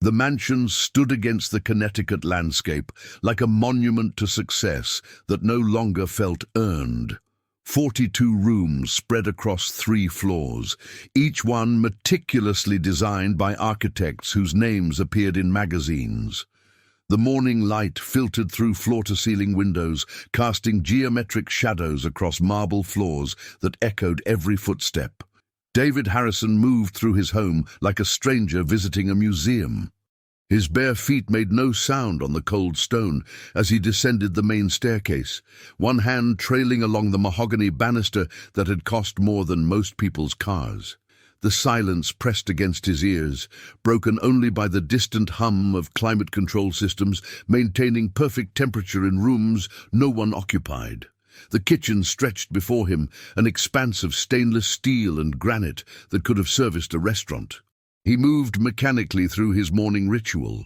The mansion stood against the Connecticut landscape like a monument to success that no longer felt earned. 42 rooms spread across 3 floors, each one meticulously designed by architects whose names appeared in magazines. The morning light filtered through floor-to-ceiling windows, casting geometric shadows across marble floors that echoed every footstep. David Harrison moved through his home like a stranger visiting a museum. His bare feet made no sound on the cold stone as he descended the main staircase, one hand trailing along the mahogany banister that had cost more than most people's cars. The silence pressed against his ears, broken only by the distant hum of climate control systems maintaining perfect temperature in rooms no one occupied. The kitchen stretched before him, an expanse of stainless steel and granite that could have serviced a restaurant. He moved mechanically through his morning ritual.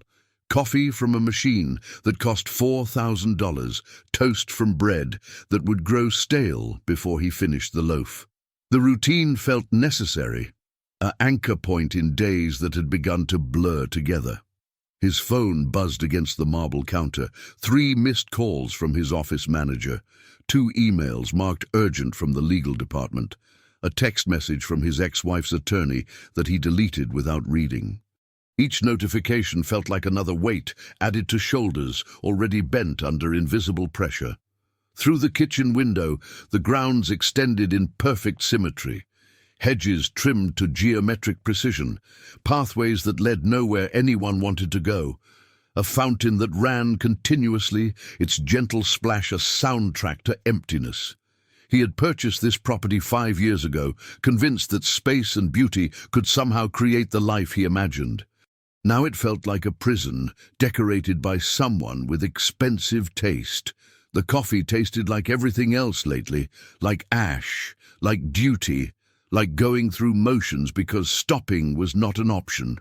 Coffee from a machine that cost $4,000, toast from bread that would grow stale before he finished the loaf. The routine felt necessary, an anchor point in days that had begun to blur together. His phone buzzed against the marble counter, 3 missed calls from his office manager, 2 emails marked urgent from the legal department, a text message from his ex-wife's attorney that he deleted without reading. Each notification felt like another weight added to shoulders already bent under invisible pressure. Through the kitchen window, the grounds extended in perfect symmetry. Hedges trimmed to geometric precision, pathways that led nowhere anyone wanted to go, a fountain that ran continuously, its gentle splash a soundtrack to emptiness. He had purchased this property 5 years ago, convinced that space and beauty could somehow create the life he imagined. Now it felt like a prison, decorated by someone with expensive taste. The coffee tasted like everything else lately, like ash, like duty, like going through motions because stopping was not an option.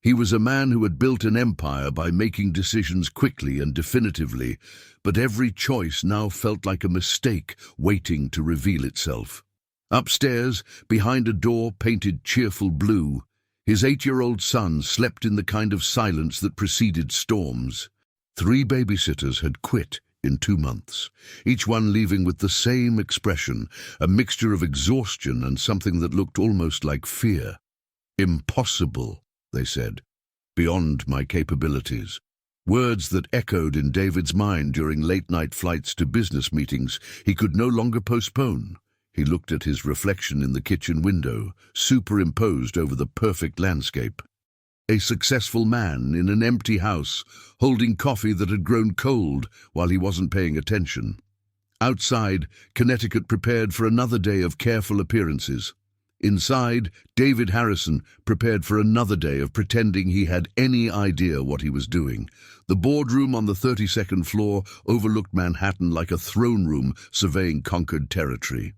He was a man who had built an empire by making decisions quickly and definitively, but every choice now felt like a mistake waiting to reveal itself. Upstairs, behind a door painted cheerful blue, his 8-year-old son slept in the kind of silence that preceded storms. 3 babysitters had quit in 2 months, each one leaving with the same expression, a mixture of exhaustion and something that looked almost like fear. Impossible, they said. Beyond my capabilities. Words that echoed in David's mind during late-night flights to business meetings he could no longer postpone. He looked at his reflection in the kitchen window, superimposed over the perfect landscape. A successful man in an empty house, holding coffee that had grown cold while he wasn't paying attention. Outside, Connecticut prepared for another day of careful appearances. Inside, David Harrison prepared for another day of pretending he had any idea what he was doing. The boardroom on the 32nd floor overlooked Manhattan like a throne room surveying conquered territory.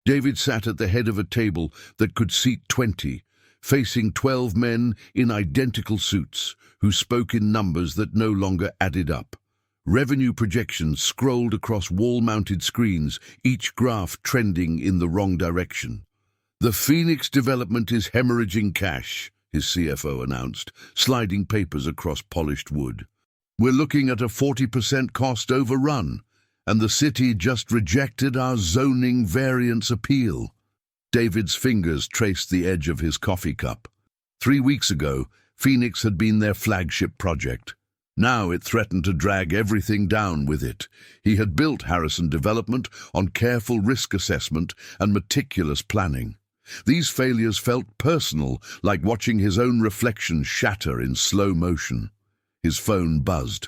David sat at the head of a table that could seat 20, facing 12 men in identical suits who spoke in numbers that no longer added up. Revenue projections scrolled across wall-mounted screens, each graph trending in the wrong direction. "The Phoenix development is hemorrhaging cash," his CFO announced, sliding papers across polished wood. "We're looking at a 40% cost overrun, and the city just rejected our zoning variance appeal." David's fingers traced the edge of his coffee cup. 3 weeks ago, Phoenix had been their flagship project. Now it threatened to drag everything down with it. He had built Harrison Development on careful risk assessment and meticulous planning. These failures felt personal, like watching his own reflection shatter in slow motion. His phone buzzed.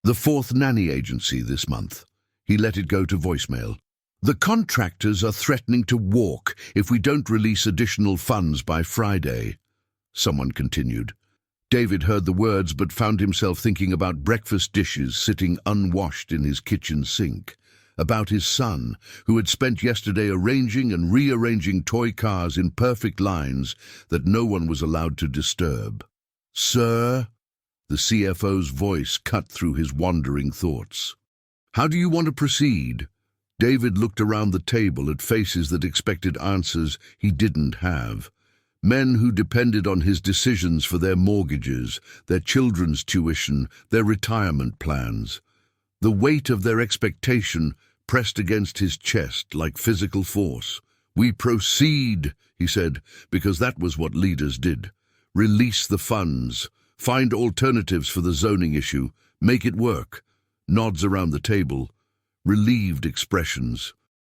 The 4th nanny agency this month. He let it go to voicemail. "The contractors are threatening to walk if we don't release additional funds by Friday," someone continued. David heard the words but found himself thinking about breakfast dishes sitting unwashed in his kitchen sink, about his son, who had spent yesterday arranging and rearranging toy cars in perfect lines that no one was allowed to disturb. "Sir?" The CFO's voice cut through his wandering thoughts. "How do you want to proceed?" David looked around the table at faces that expected answers he didn't have. Men who depended on his decisions for their mortgages, their children's tuition, their retirement plans. The weight of their expectation pressed against his chest like physical force. "We proceed," he said, because that was what leaders did. Release the funds, find alternatives for the zoning issue, make it work. Nods around the table, relieved expressions.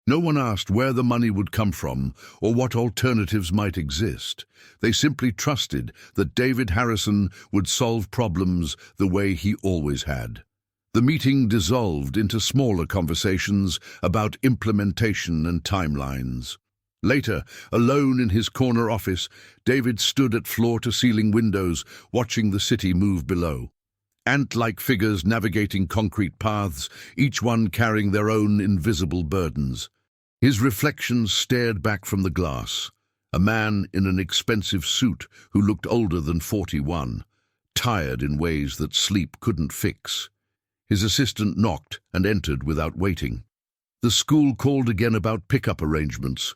No one asked where the money would come from or what alternatives might exist. They simply trusted that David Harrison would solve problems the way he always had. The meeting dissolved into smaller conversations about implementation and timelines. Later, alone in his corner office, David stood at floor-to-ceiling windows, watching the city move below. Ant-like figures navigating concrete paths, each one carrying their own invisible burdens. His reflections stared back from the glass. A man in an expensive suit who looked older than 41, tired in ways that sleep couldn't fix. His assistant knocked and entered without waiting. The school called again about pickup arrangements.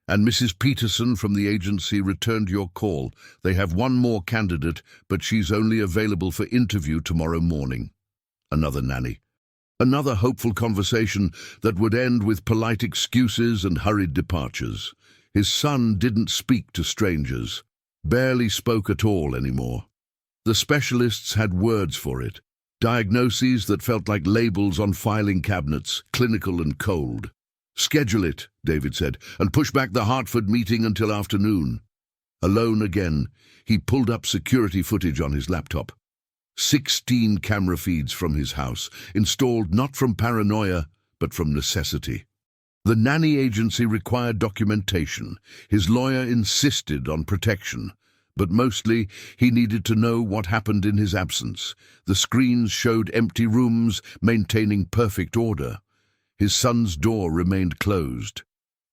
"And Mrs. Peterson from the agency returned your call. They have one more candidate, but she's only available for interview tomorrow morning." Another nanny. Another hopeful conversation that would end with polite excuses and hurried departures. His son didn't speak to strangers, barely spoke at all anymore. The specialists had words for it, diagnoses that felt like labels on filing cabinets, clinical and cold. "Schedule it," David said, "and push back the Hartford meeting until afternoon." Alone again, he pulled up security footage on his laptop. 16 camera feeds from his house, installed not from paranoia, but from necessity. The nanny agency required documentation. His lawyer insisted on protection. But mostly, he needed to know what happened in his absence. The screens showed empty rooms, maintaining perfect order. His son's door remained closed.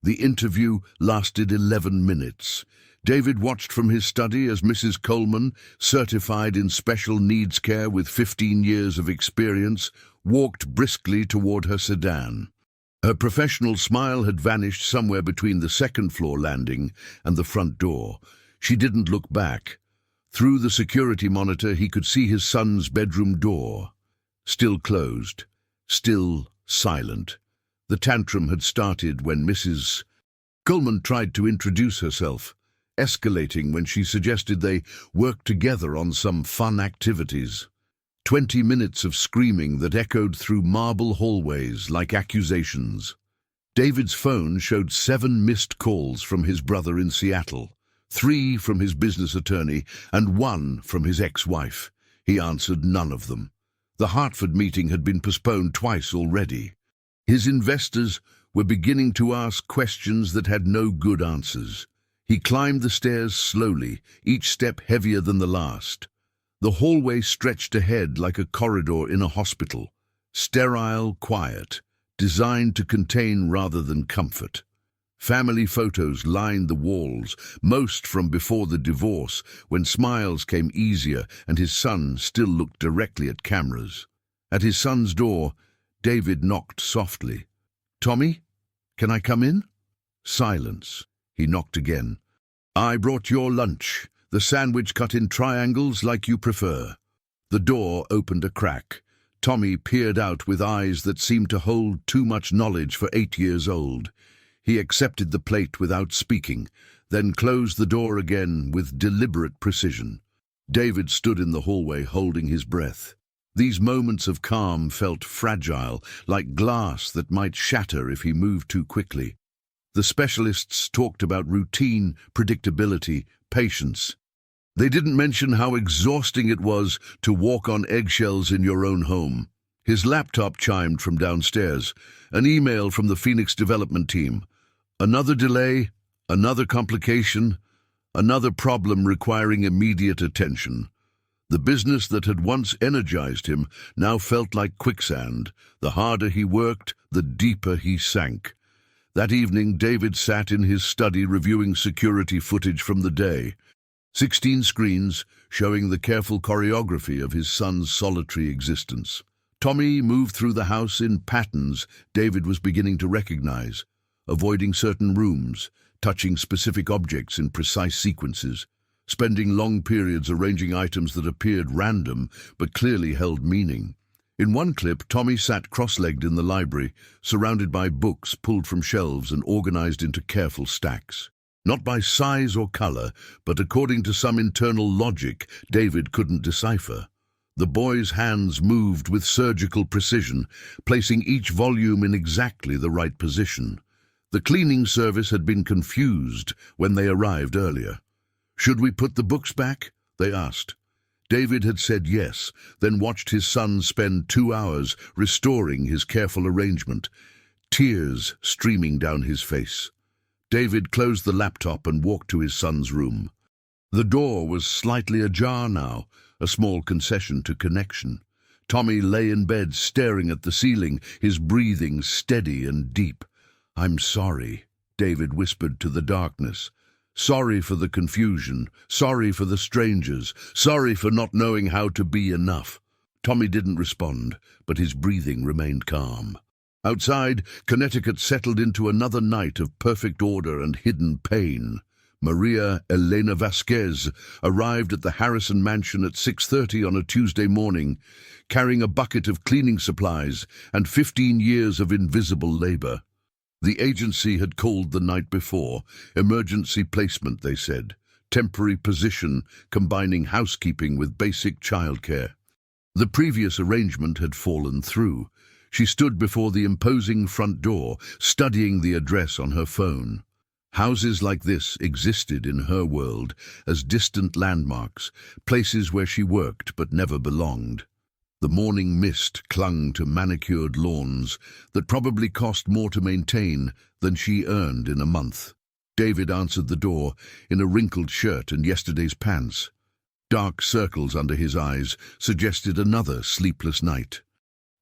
The interview lasted 11 minutes. David watched from his study as Mrs. Coleman, certified in special needs care with 15 years of experience, walked briskly toward her sedan. Her professional smile had vanished somewhere between the second-floor landing and the front door. She didn't look back. Through the security monitor, he could see his son's bedroom door. Still closed, still silent. The tantrum had started when Mrs. Coleman tried to introduce herself, escalating when she suggested they work together on some fun activities. 20 minutes of screaming that echoed through marble hallways like accusations. David's phone showed 7 missed calls from his brother in Seattle, 3 from his business attorney, and 1 from his ex-wife. He answered none of them. The Hartford meeting had been postponed twice already. His investors were beginning to ask questions that had no good answers. He climbed the stairs slowly, each step heavier than the last. The hallway stretched ahead like a corridor in a hospital, sterile, quiet, designed to contain rather than comfort. Family photos lined the walls, most from before the divorce, when smiles came easier and his son still looked directly at cameras. At his son's door, David knocked softly. "Tommy, can I come in?" Silence. He knocked again. "I brought your lunch, the sandwich cut in triangles like you prefer." The door opened a crack. Tommy peered out with eyes that seemed to hold too much knowledge for 8 years old. He accepted the plate without speaking, then closed the door again with deliberate precision. David stood in the hallway holding his breath. These moments of calm felt fragile, like glass that might shatter if he moved too quickly. The specialists talked about routine, predictability, patience. They didn't mention how exhausting it was to walk on eggshells in your own home. His laptop chimed from downstairs, an email from the Phoenix development team. Another delay, another complication, another problem requiring immediate attention. The business that had once energized him now felt like quicksand. The harder he worked, the deeper he sank. That evening, David sat in his study reviewing security footage from the day. 16 screens showing the careful choreography of his son's solitary existence. Tommy moved through the house in patterns David was beginning to recognize, avoiding certain rooms, touching specific objects in precise sequences, spending long periods arranging items that appeared random but clearly held meaning. In one clip, Tommy sat cross-legged in the library, surrounded by books pulled from shelves and organized into careful stacks. Not by size or color, but according to some internal logic David couldn't decipher. The boy's hands moved with surgical precision, placing each volume in exactly the right position. The cleaning service had been confused when they arrived earlier. "Should we put the books back?" they asked. David had said yes, then watched his son spend 2 hours restoring his careful arrangement, tears streaming down his face. David closed the laptop and walked to his son's room. The door was slightly ajar now, a small concession to connection. Tommy lay in bed staring at the ceiling, his breathing steady and deep. "I'm sorry," David whispered to the darkness. "Sorry for the confusion, sorry for the strangers, sorry for not knowing how to be enough." Tommy didn't respond, but his breathing remained calm. Outside, Connecticut settled into another night of perfect order and hidden pain. Maria Elena Vasquez arrived at the Harrison mansion at 6:30 on a Tuesday morning, carrying a bucket of cleaning supplies and 15 years of invisible labor. The agency had called the night before. Emergency placement, they said. Temporary position combining housekeeping with basic childcare. The previous arrangement had fallen through. She stood before the imposing front door, studying the address on her phone. Houses like this existed in her world as distant landmarks, places where she worked but never belonged. The morning mist clung to manicured lawns that probably cost more to maintain than she earned in a month. David answered the door in a wrinkled shirt and yesterday's pants. Dark circles under his eyes suggested another sleepless night.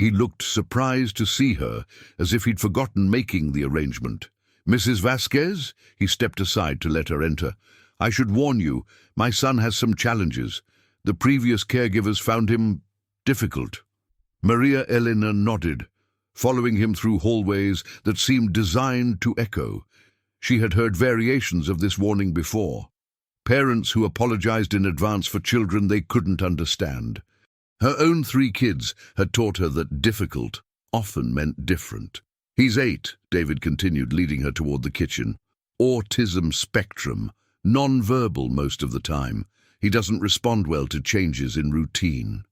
He looked surprised to see her, as if he'd forgotten making the arrangement. "Mrs. Vasquez?" He stepped aside to let her enter. "I should warn you, my son has some challenges. The previous caregivers found him difficult." Maria Elena nodded, following him through hallways that seemed designed to echo. She had heard variations of this warning before. Parents who apologized in advance for children they couldn't understand. Her own 3 kids had taught her that difficult often meant different. "He's 8, David continued, leading her toward the kitchen. "Autism spectrum, non-verbal most of the time. He doesn't respond well to changes in routine."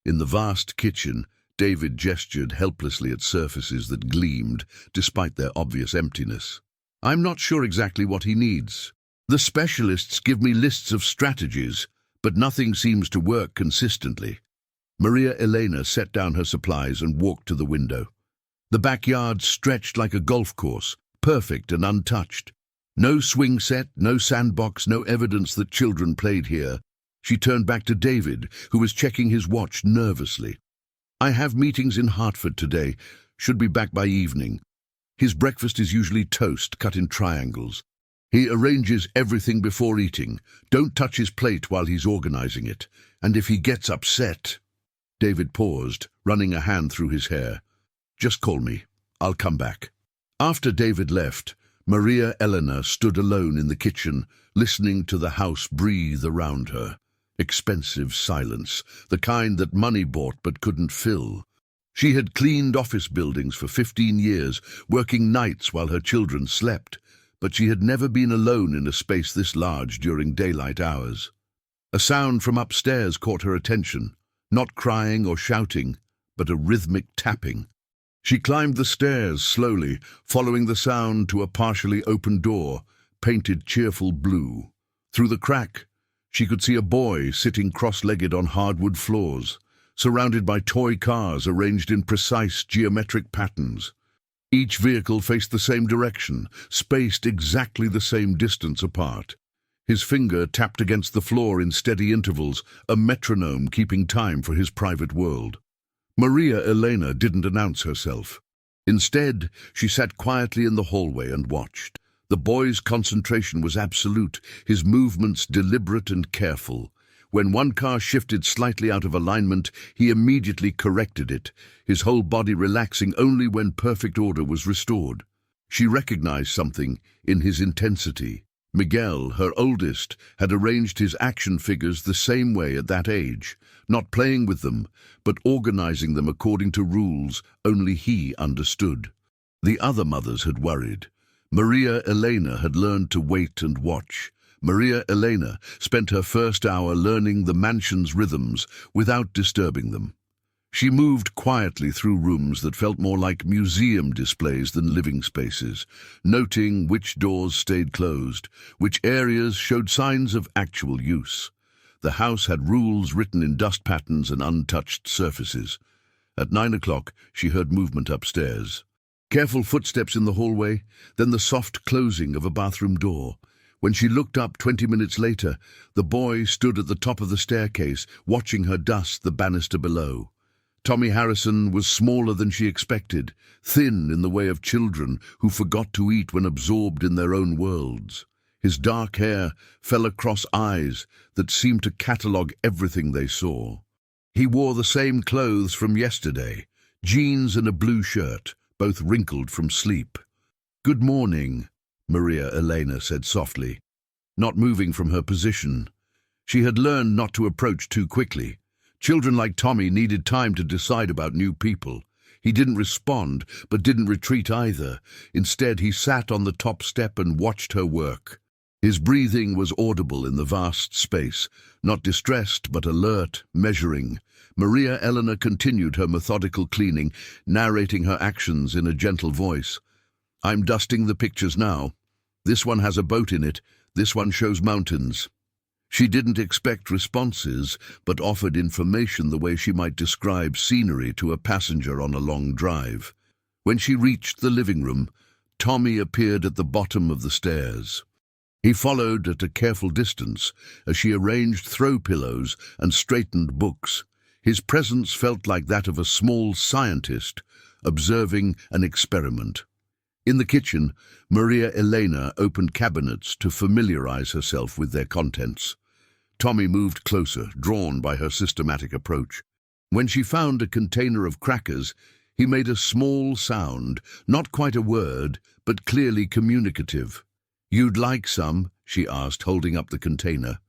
In the vast kitchen, David gestured helplessly at surfaces that gleamed, despite their obvious emptiness. "I'm not sure exactly what he needs. The specialists give me lists of strategies, but nothing seems to work consistently." Maria Elena set down her supplies and walked to the window. The backyard stretched like a golf course, perfect and untouched. No swing set, no sandbox, no evidence that children played here. She turned back to David, who was checking his watch nervously. "I have meetings in Hartford today. Should be back by evening." His breakfast is usually toast cut in triangles. He arranges everything before eating. Don't touch his plate while he's organizing it. And if he gets upset... David paused, running a hand through his hair. "Just call me. I'll come back." After David left, Maria Elena stood alone in the kitchen, listening to the house breathe around her. Expensive silence, the kind that money bought but couldn't fill. She had cleaned office buildings for 15 years, working nights while her children slept, but she had never been alone in a space this large during daylight hours. A sound from upstairs caught her attention, not crying or shouting, but a rhythmic tapping. She climbed the stairs slowly, following the sound to a partially open door, painted cheerful blue. Through the crack, she could see a boy sitting cross-legged on hardwood floors, surrounded by toy cars arranged in precise geometric patterns. Each vehicle faced the same direction, spaced exactly the same distance apart. His finger tapped against the floor in steady intervals, a metronome keeping time for his private world. Maria Elena didn't announce herself. Instead, she sat quietly in the hallway and watched. The boy's concentration was absolute, his movements deliberate and careful. When one car shifted slightly out of alignment, he immediately corrected it, his whole body relaxing only when perfect order was restored. She recognized something in his intensity. Miguel, her oldest, had arranged his action figures the same way at that age, not playing with them, but organizing them according to rules only he understood. The other mothers had worried. Maria Elena had learned to wait and watch. Maria Elena spent her first hour learning the mansion's rhythms without disturbing them. She moved quietly through rooms that felt more like museum displays than living spaces, noting which doors stayed closed, which areas showed signs of actual use. The house had rules written in dust patterns and untouched surfaces. At 9 o'clock, she heard movement upstairs. Careful footsteps in the hallway, then the soft closing of a bathroom door. When she looked up 20 minutes later, the boy stood at the top of the staircase, watching her dust the banister below. Tommy Harrison was smaller than she expected, thin in the way of children who forgot to eat when absorbed in their own worlds. His dark hair fell across eyes that seemed to catalogue everything they saw. He wore the same clothes from yesterday, jeans and a blue shirt, both wrinkled from sleep. "Good morning," Maria Elena said softly, not moving from her position. She had learned not to approach too quickly. Children like Tommy needed time to decide about new people. He didn't respond, but didn't retreat either. Instead, he sat on the top step and watched her work. His breathing was audible in the vast space, not distressed but alert, measuring. Maria Elena continued her methodical cleaning, narrating her actions in a gentle voice. "I'm dusting the pictures now. This one has a boat in it. This one shows mountains." She didn't expect responses, but offered information the way she might describe scenery to a passenger on a long drive. When she reached the living room, Tommy appeared at the bottom of the stairs. He followed at a careful distance as she arranged throw pillows and straightened books. His presence felt like that of a small scientist observing an experiment. In the kitchen, Maria Elena opened cabinets to familiarize herself with their contents. Tommy moved closer, drawn by her systematic approach. When she found a container of crackers, he made a small sound, not quite a word, but clearly communicative. "You'd like some?" she asked, holding up the container.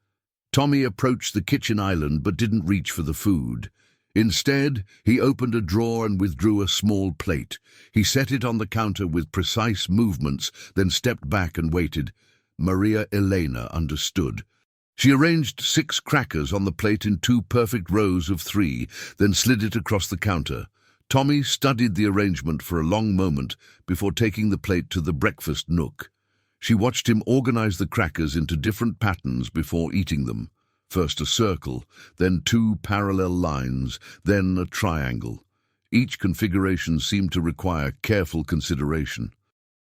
Tommy approached the kitchen island but didn't reach for the food. Instead, he opened a drawer and withdrew a small plate. He set it on the counter with precise movements, then stepped back and waited. Maria Elena understood. She arranged 6 crackers on the plate in 2 perfect rows of 3, then slid it across the counter. Tommy studied the arrangement for a long moment before taking the plate to the breakfast nook. She watched him organize the crackers into different patterns before eating them. First a circle, then 2 parallel lines, then a triangle. Each configuration seemed to require careful consideration.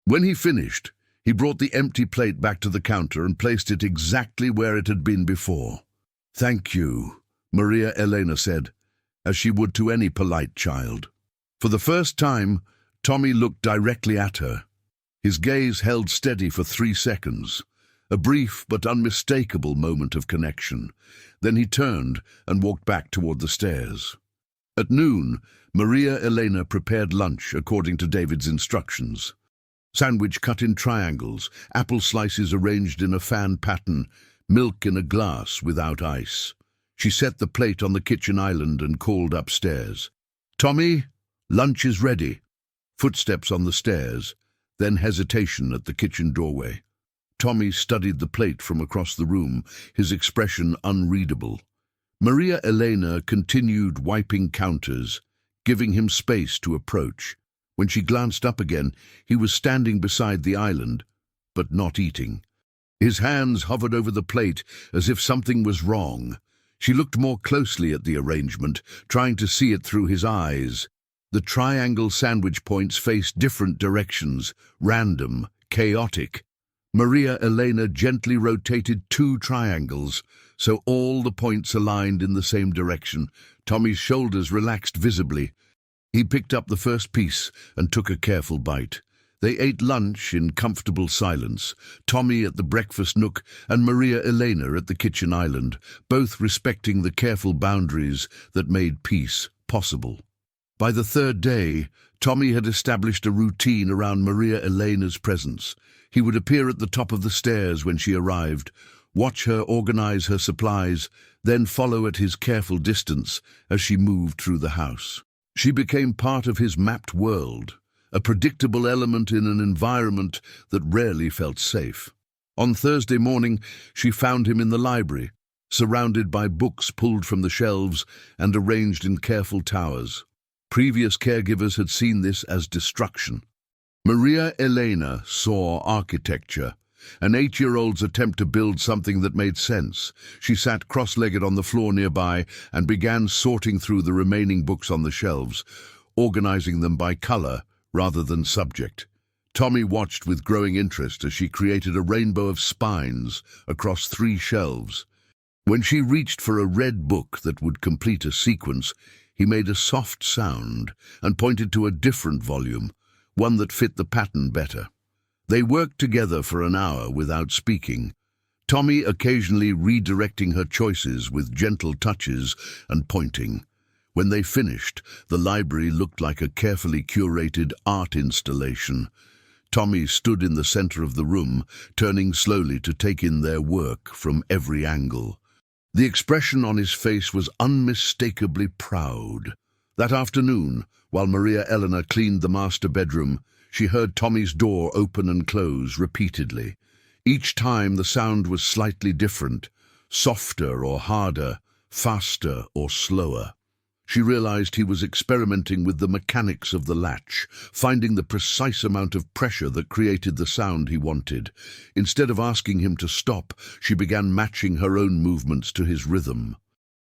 When he finished, he brought the empty plate back to the counter and placed it exactly where it had been before. "Thank you," Maria Elena said, as she would to any polite child. For the first time, Tommy looked directly at her. His gaze held steady for 3 seconds. A brief but unmistakable moment of connection. Then he turned and walked back toward the stairs. At noon, Maria Elena prepared lunch according to David's instructions. Sandwich cut in triangles, apple slices arranged in a fan pattern, milk in a glass without ice. She set the plate on the kitchen island and called upstairs. "Tommy, lunch is ready." Footsteps on the stairs, then hesitation at the kitchen doorway. Tommy studied the plate from across the room, his expression unreadable. Maria Elena continued wiping counters, giving him space to approach. When she glanced up again, he was standing beside the island, but not eating. His hands hovered over the plate as if something was wrong. She looked more closely at the arrangement, trying to see it through his eyes. The triangle sandwich points faced different directions, random, chaotic. Maria Elena gently rotated 2 triangles, so all the points aligned in the same direction. Tommy's shoulders relaxed visibly. He picked up the first piece and took a careful bite. They ate lunch in comfortable silence, Tommy at the breakfast nook and Maria Elena at the kitchen island, both respecting the careful boundaries that made peace possible. By the third day, Tommy had established a routine around Maria Elena's presence. He would appear at the top of the stairs when she arrived, watch her organize her supplies, then follow at his careful distance as she moved through the house. She became part of his mapped world, a predictable element in an environment that rarely felt safe. On Thursday morning, she found him in the library, surrounded by books pulled from the shelves and arranged in careful towers. Previous caregivers had seen this as destruction. Maria Elena saw architecture, an 8-year-old's attempt to build something that made sense. She sat cross-legged on the floor nearby and began sorting through the remaining books on the shelves, organizing them by color rather than subject. Tommy watched with growing interest as she created a rainbow of spines across 3 shelves. When she reached for a red book that would complete a sequence, he made a soft sound and pointed to a different volume, one that fit the pattern better. They worked together for an hour without speaking, Tommy occasionally redirecting her choices with gentle touches and pointing. When they finished, the library looked like a carefully curated art installation. Tommy stood in the center of the room, turning slowly to take in their work from every angle. The expression on his face was unmistakably proud. That afternoon, while Maria Elena cleaned the master bedroom, she heard Tommy's door open and close repeatedly. Each time the sound was slightly different, softer or harder, faster or slower. She realized he was experimenting with the mechanics of the latch, finding the precise amount of pressure that created the sound he wanted. Instead of asking him to stop, she began matching her own movements to his rhythm.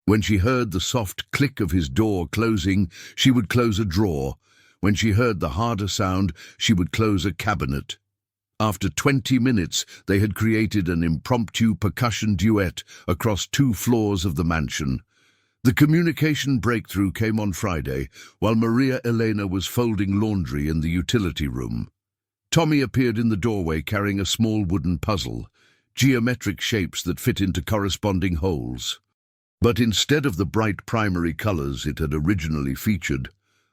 When she heard the soft click of his door closing, she would close a drawer. When she heard the harder sound, she would close a cabinet. After 20 minutes, they had created an impromptu percussion duet across 2 floors of the mansion. The communication breakthrough came on Friday, while Maria Elena was folding laundry in the utility room. Tommy appeared in the doorway carrying a small wooden puzzle, geometric shapes that fit into corresponding holes. But instead of the bright primary colors it had originally featured,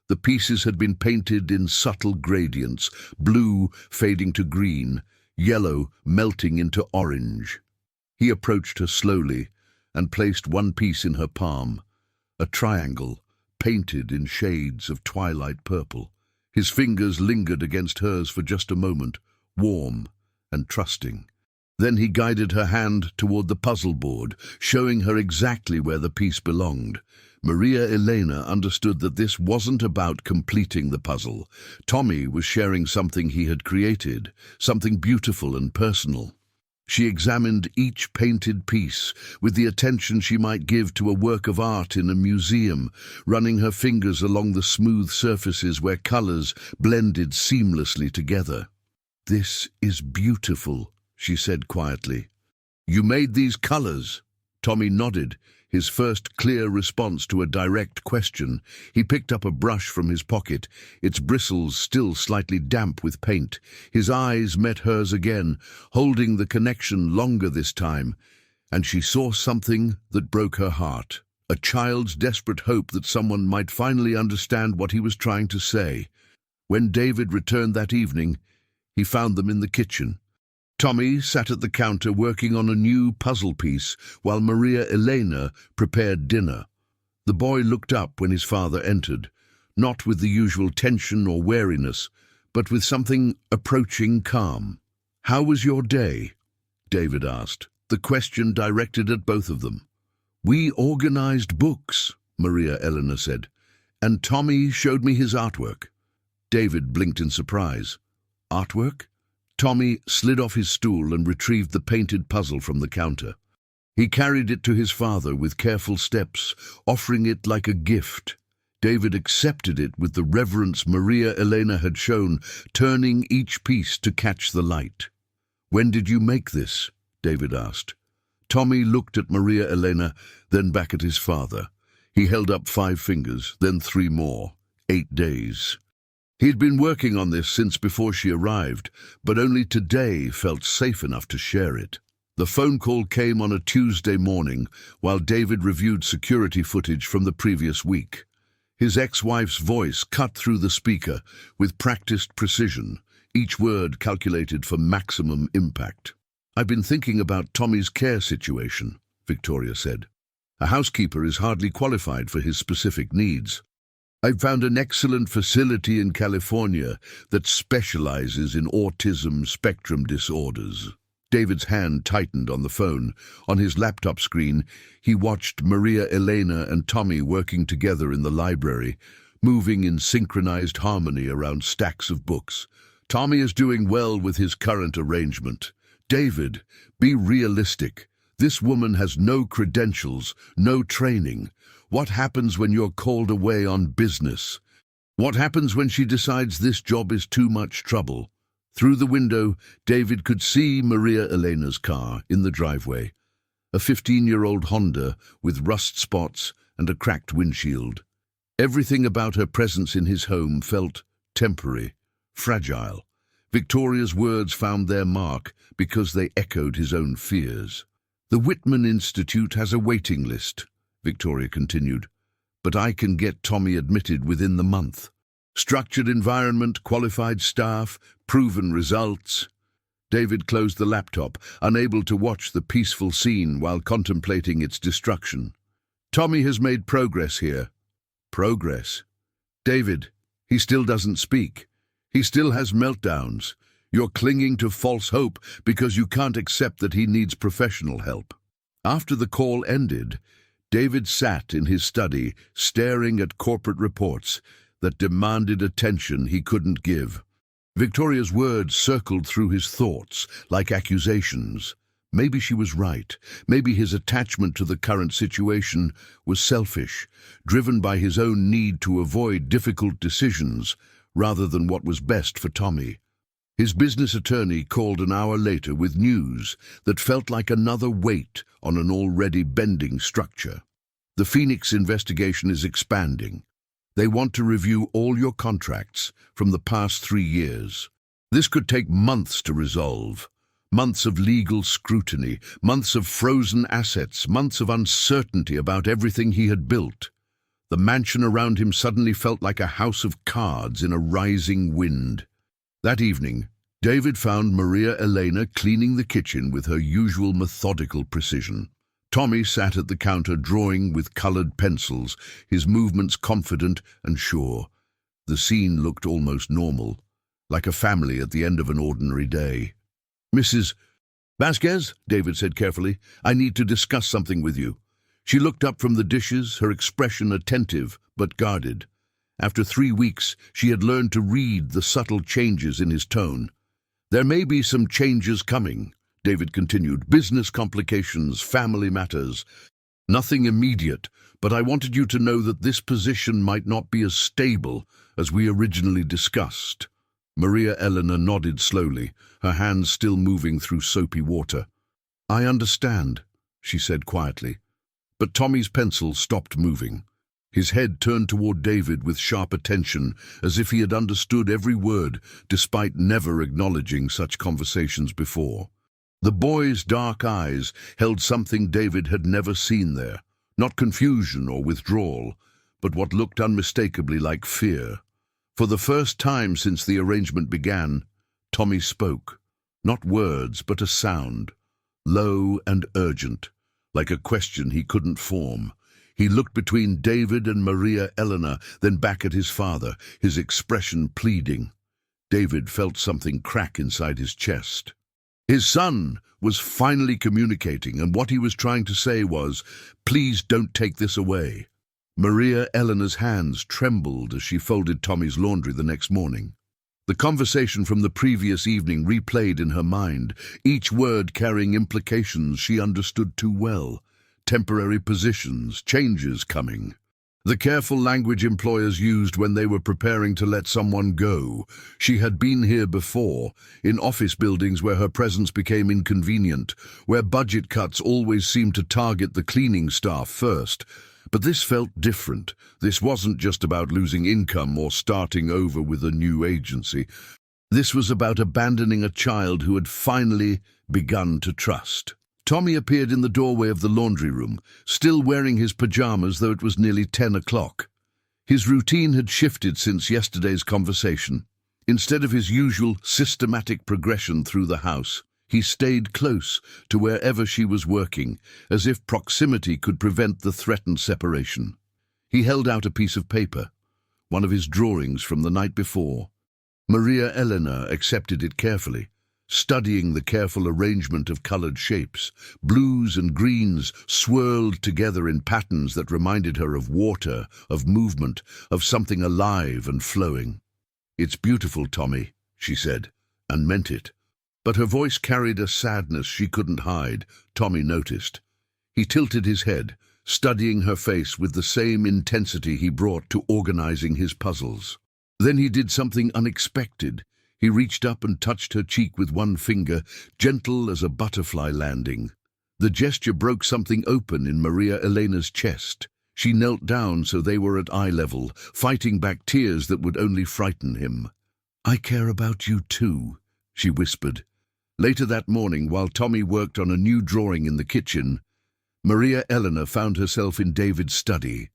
the pieces had been painted in subtle gradients, blue fading to green, yellow melting into orange. He approached her slowly and placed one piece in her palm, a triangle painted in shades of twilight purple. His fingers lingered against hers for just a moment, warm and trusting. Then he guided her hand toward the puzzle board, showing her exactly where the piece belonged. Maria Elena understood that this wasn't about completing the puzzle. Tommy was sharing something he had created, something beautiful and personal. She examined each painted piece with the attention she might give to a work of art in a museum, running her fingers along the smooth surfaces where colors blended seamlessly together. "This is beautiful," she said quietly. "You made these colors?" Tommy nodded, his first clear response to a direct question. He picked up a brush from his pocket, its bristles still slightly damp with paint. His eyes met hers again, holding the connection longer this time, and she saw something that broke her heart. A child's desperate hope that someone might finally understand what he was trying to say. When David returned that evening, he found them in the kitchen. Tommy sat at the counter working on a new puzzle piece while Maria Elena prepared dinner. The boy looked up when his father entered, not with the usual tension or wariness, but with something approaching calm. "How was your day?" David asked, the question directed at both of them. "We organized books," Maria Elena said, "and Tommy showed me his artwork." David blinked in surprise. "Artwork?" Tommy slid off his stool and retrieved the painted puzzle from the counter. He carried it to his father with careful steps, offering it like a gift. David accepted it with the reverence Maria Elena had shown, turning each piece to catch the light. "When did you make this?" David asked. Tommy looked at Maria Elena, then back at his father. He held up 5 fingers, then 3 more. 8 days. He'd been working on this since before she arrived, but only today felt safe enough to share it. The phone call came on a Tuesday morning, while David reviewed security footage from the previous week. His ex-wife's voice cut through the speaker with practiced precision, each word calculated for maximum impact. "I've been thinking about Tommy's care situation," Victoria said. "A housekeeper is hardly qualified for his specific needs. I've found an excellent facility in California that specializes in autism spectrum disorders." David's hand tightened on the phone. On his laptop screen, he watched Maria Elena and Tommy working together in the library, moving in synchronized harmony around stacks of books. "Tommy is doing well with his current arrangement. David, be realistic. This woman has no credentials, no training. What happens when you're called away on business? What happens when she decides this job is too much trouble?" Through the window, David could see Maria Elena's car in the driveway, a 15-year-old Honda with rust spots and a cracked windshield. Everything about her presence in his home felt temporary, fragile. Victoria's words found their mark because they echoed his own fears. "The Whitman Institute has a waiting list," Victoria continued, "but I can get Tommy admitted within the month. Structured environment, qualified staff, proven results." David closed the laptop, unable to watch the peaceful scene while contemplating its destruction. "Tommy has made progress here." "Progress?" "David, he still doesn't speak. He still has meltdowns. You're clinging to false hope because you can't accept that he needs professional help." After the call ended, David sat in his study, staring at corporate reports that demanded attention he couldn't give. Victoria's words circled through his thoughts like accusations. Maybe she was right. Maybe his attachment to the current situation was selfish, driven by his own need to avoid difficult decisions rather than what was best for Tommy. His business attorney called an hour later with news that felt like another weight on an already bending structure. "The Phoenix investigation is expanding. They want to review all your contracts from the past 3 years. This could take months to resolve. Months of legal scrutiny, months of frozen assets, months of uncertainty about everything he had built." The mansion around him suddenly felt like a house of cards in a rising wind. That evening, David found Maria Elena cleaning the kitchen with her usual methodical precision. Tommy sat at the counter drawing with colored pencils, his movements confident and sure. The scene looked almost normal, like a family at the end of an ordinary day. "Mrs. Vasquez," David said carefully, "I need to discuss something with you." She looked up from the dishes, her expression attentive but guarded. After 3 weeks, she had learned to read the subtle changes in his tone. "There may be some changes coming," David continued. "Business complications, family matters. Nothing immediate, but I wanted you to know that this position might not be as stable as we originally discussed." Maria Elena nodded slowly, her hands still moving through soapy water. "I understand," she said quietly. But Tommy's pencil stopped moving. His head turned toward David with sharp attention, as if he had understood every word, despite never acknowledging such conversations before. The boy's dark eyes held something David had never seen there, not confusion or withdrawal, but what looked unmistakably like fear. For the first time since the arrangement began, Tommy spoke. Not words, but a sound, low and urgent, like a question he couldn't form. He looked between David and Maria Elena, then back at his father, his expression pleading. David felt something crack inside his chest. His son was finally communicating, and what he was trying to say was, "Please don't take this away." Maria Elena's hands trembled as she folded Tommy's laundry the next morning. The conversation from the previous evening replayed in her mind, each word carrying implications she understood too well. Temporary positions, changes coming. The careful language employers used when they were preparing to let someone go. She had been here before, in office buildings where her presence became inconvenient, where budget cuts always seemed to target the cleaning staff first. But this felt different. This wasn't just about losing income or starting over with a new agency. This was about abandoning a child who had finally begun to trust. Tommy appeared in the doorway of the laundry room, still wearing his pajamas though it was nearly 10 o'clock. His routine had shifted since yesterday's conversation. Instead of his usual systematic progression through the house, he stayed close to wherever she was working, as if proximity could prevent the threatened separation. He held out a piece of paper, one of his drawings from the night before. Maria Elena accepted it carefully, studying the careful arrangement of colored shapes. Blues and greens swirled together in patterns that reminded her of water, of movement, of something alive and flowing. "It's beautiful, Tommy," she said, and meant it. But her voice carried a sadness she couldn't hide. Tommy noticed. He tilted his head, studying her face with the same intensity he brought to organizing his puzzles. Then he did something unexpected. He reached up and touched her cheek with one finger, gentle as a butterfly landing. The gesture broke something open in Maria Elena's chest. She knelt down so they were at eye level, fighting back tears that would only frighten him. "I care about you too," she whispered. Later that morning, while Tommy worked on a new drawing in the kitchen, Maria Elena found herself in David's study.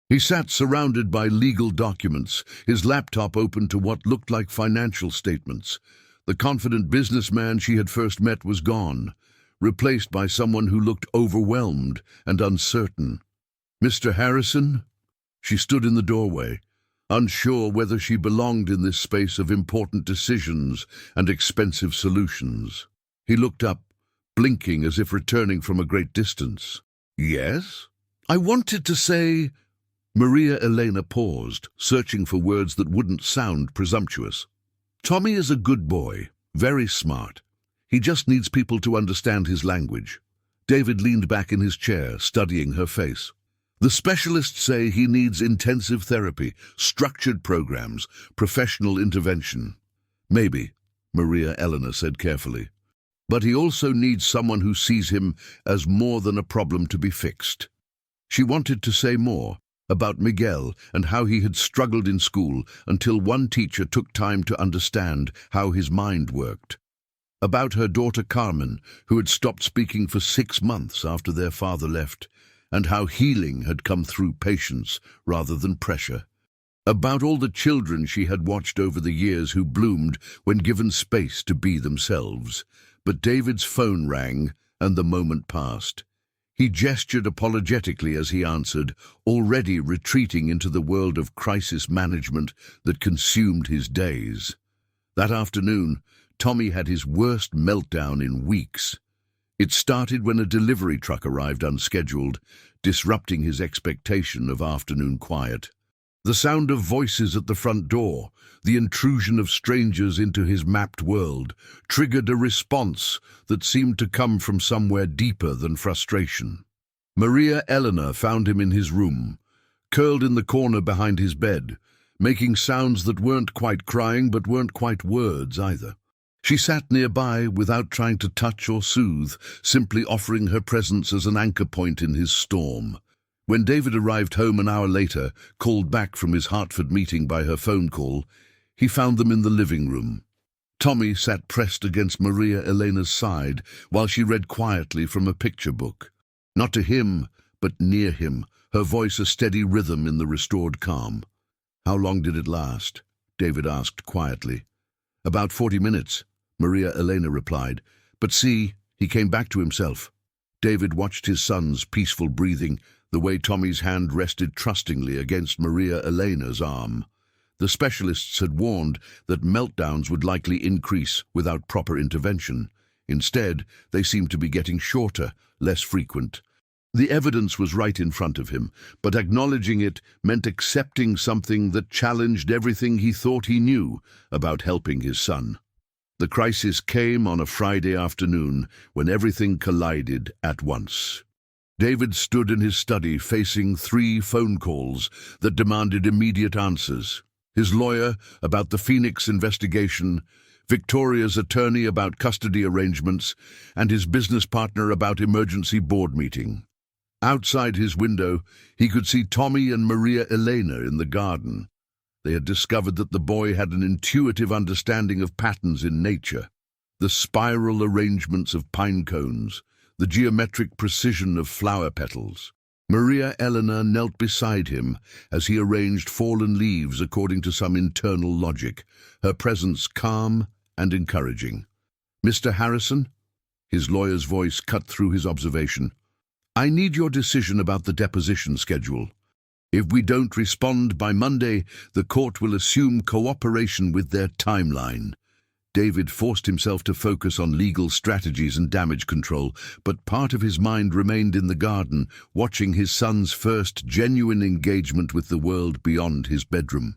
He sat surrounded by legal documents, his laptop open to what looked like financial statements. The confident businessman she had first met was gone, replaced by someone who looked overwhelmed and uncertain. "Mr. Harrison?" She stood in the doorway, unsure whether she belonged in this space of important decisions and expensive solutions. He looked up, blinking as if returning from a great distance. "Yes?" "I wanted to say—" Maria Elena paused, searching for words that wouldn't sound presumptuous. "Tommy is a good boy, very smart. He just needs people to understand his language." David leaned back in his chair, studying her face. "The specialists say he needs intensive therapy, structured programs, professional intervention." "Maybe," Maria Elena said carefully. "But he also needs someone who sees him as more than a problem to be fixed." She wanted to say more, about Miguel and how he had struggled in school until one teacher took time to understand how his mind worked. About her daughter Carmen, who had stopped speaking for 6 months after their father left, and how healing had come through patience rather than pressure. About all the children she had watched over the years who bloomed when given space to be themselves. But David's phone rang, and the moment passed. He gestured apologetically as he answered, already retreating into the world of crisis management that consumed his days. That afternoon, Tommy had his worst meltdown in weeks. It started when a delivery truck arrived unscheduled, disrupting his expectation of afternoon quiet. The sound of voices at the front door, the intrusion of strangers into his mapped world, triggered a response that seemed to come from somewhere deeper than frustration. Maria Elena found him in his room, curled in the corner behind his bed, making sounds that weren't quite crying but weren't quite words either. She sat nearby without trying to touch or soothe, simply offering her presence as an anchor point in his storm. When David arrived home an hour later, called back from his Hartford meeting by her phone call, he found them in the living room. Tommy sat pressed against Maria Elena's side while she read quietly from a picture book. Not to him, but near him, her voice a steady rhythm in the restored calm. "How long did it last?" David asked quietly. "About 40 minutes, Maria Elena replied. "But see, he came back to himself." David watched his son's peaceful breathing, the way Tommy's hand rested trustingly against Maria Elena's arm. The specialists had warned that meltdowns would likely increase without proper intervention. Instead, they seemed to be getting shorter, less frequent. The evidence was right in front of him, but acknowledging it meant accepting something that challenged everything he thought he knew about helping his son. The crisis came on a Friday afternoon when everything collided at once. David stood in his study facing 3 phone calls that demanded immediate answers. His lawyer about the Phoenix investigation, Victoria's attorney about custody arrangements, and his business partner about emergency board meeting. Outside his window, he could see Tommy and Maria Elena in the garden. They had discovered that the boy had an intuitive understanding of patterns in nature, the spiral arrangements of pine cones, the geometric precision of flower petals. Maria Eleanor knelt beside him as he arranged fallen leaves according to some internal logic, her presence calm and encouraging. "Mr. Harrison?" His lawyer's voice cut through his observation. "I need your decision about the deposition schedule. If we don't respond by Monday, the court will assume cooperation with their timeline." David forced himself to focus on legal strategies and damage control, but part of his mind remained in the garden, watching his son's first genuine engagement with the world beyond his bedroom.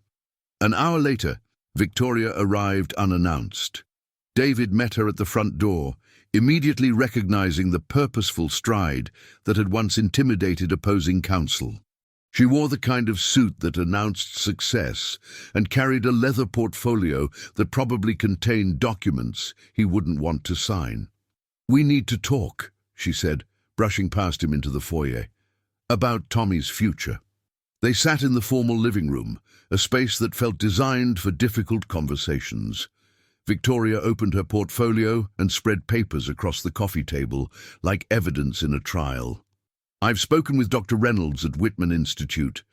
An hour later, Victoria arrived unannounced. David met her at the front door, immediately recognizing the purposeful stride that had once intimidated opposing counsel. She wore the kind of suit that announced success and carried a leather portfolio that probably contained documents he wouldn't want to sign. "We need to talk," she said, brushing past him into the foyer, "about Tommy's future." They sat in the formal living room, a space that felt designed for difficult conversations. Victoria opened her portfolio and spread papers across the coffee table, like evidence in a trial. "I've spoken with Dr. Reynolds at Whitman Institute.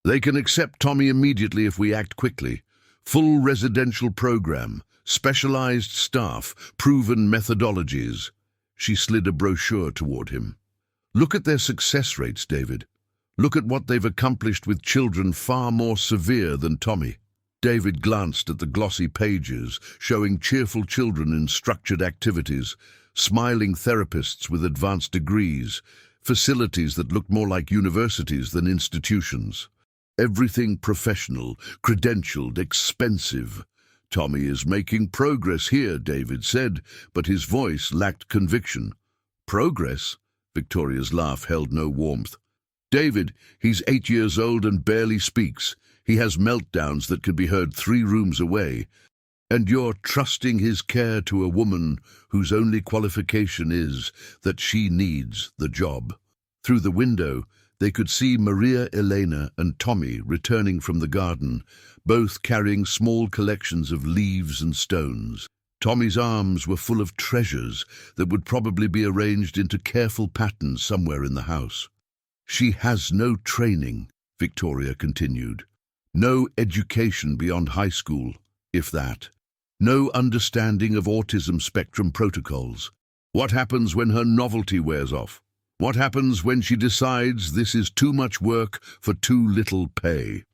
They can accept Tommy immediately if we act quickly. Full residential program, specialized staff, proven methodologies." She slid a brochure toward him. "Look at their success rates, David. Look at what they've accomplished with children far more severe than Tommy." David glanced at the glossy pages, showing cheerful children in structured activities, smiling therapists with advanced degrees, facilities that looked more like universities than institutions. Everything professional, credentialed, expensive. "Tommy is making progress here," David said, but his voice lacked conviction. "Progress?" Victoria's laugh held no warmth. "David, he's 8 years old and barely speaks. He has meltdowns that could be heard 3 rooms away. And you're trusting his care to a woman whose only qualification is that she needs the job." Through the window, they could see Maria Elena and Tommy returning from the garden, both carrying small collections of leaves and stones. Tommy's arms were full of treasures that would probably be arranged into careful patterns somewhere in the house. "She has no training," Victoria continued. "No education beyond high school, if that. No understanding of autism spectrum protocols. What happens when her novelty wears off? What happens when she decides this is too much work for too little pay?"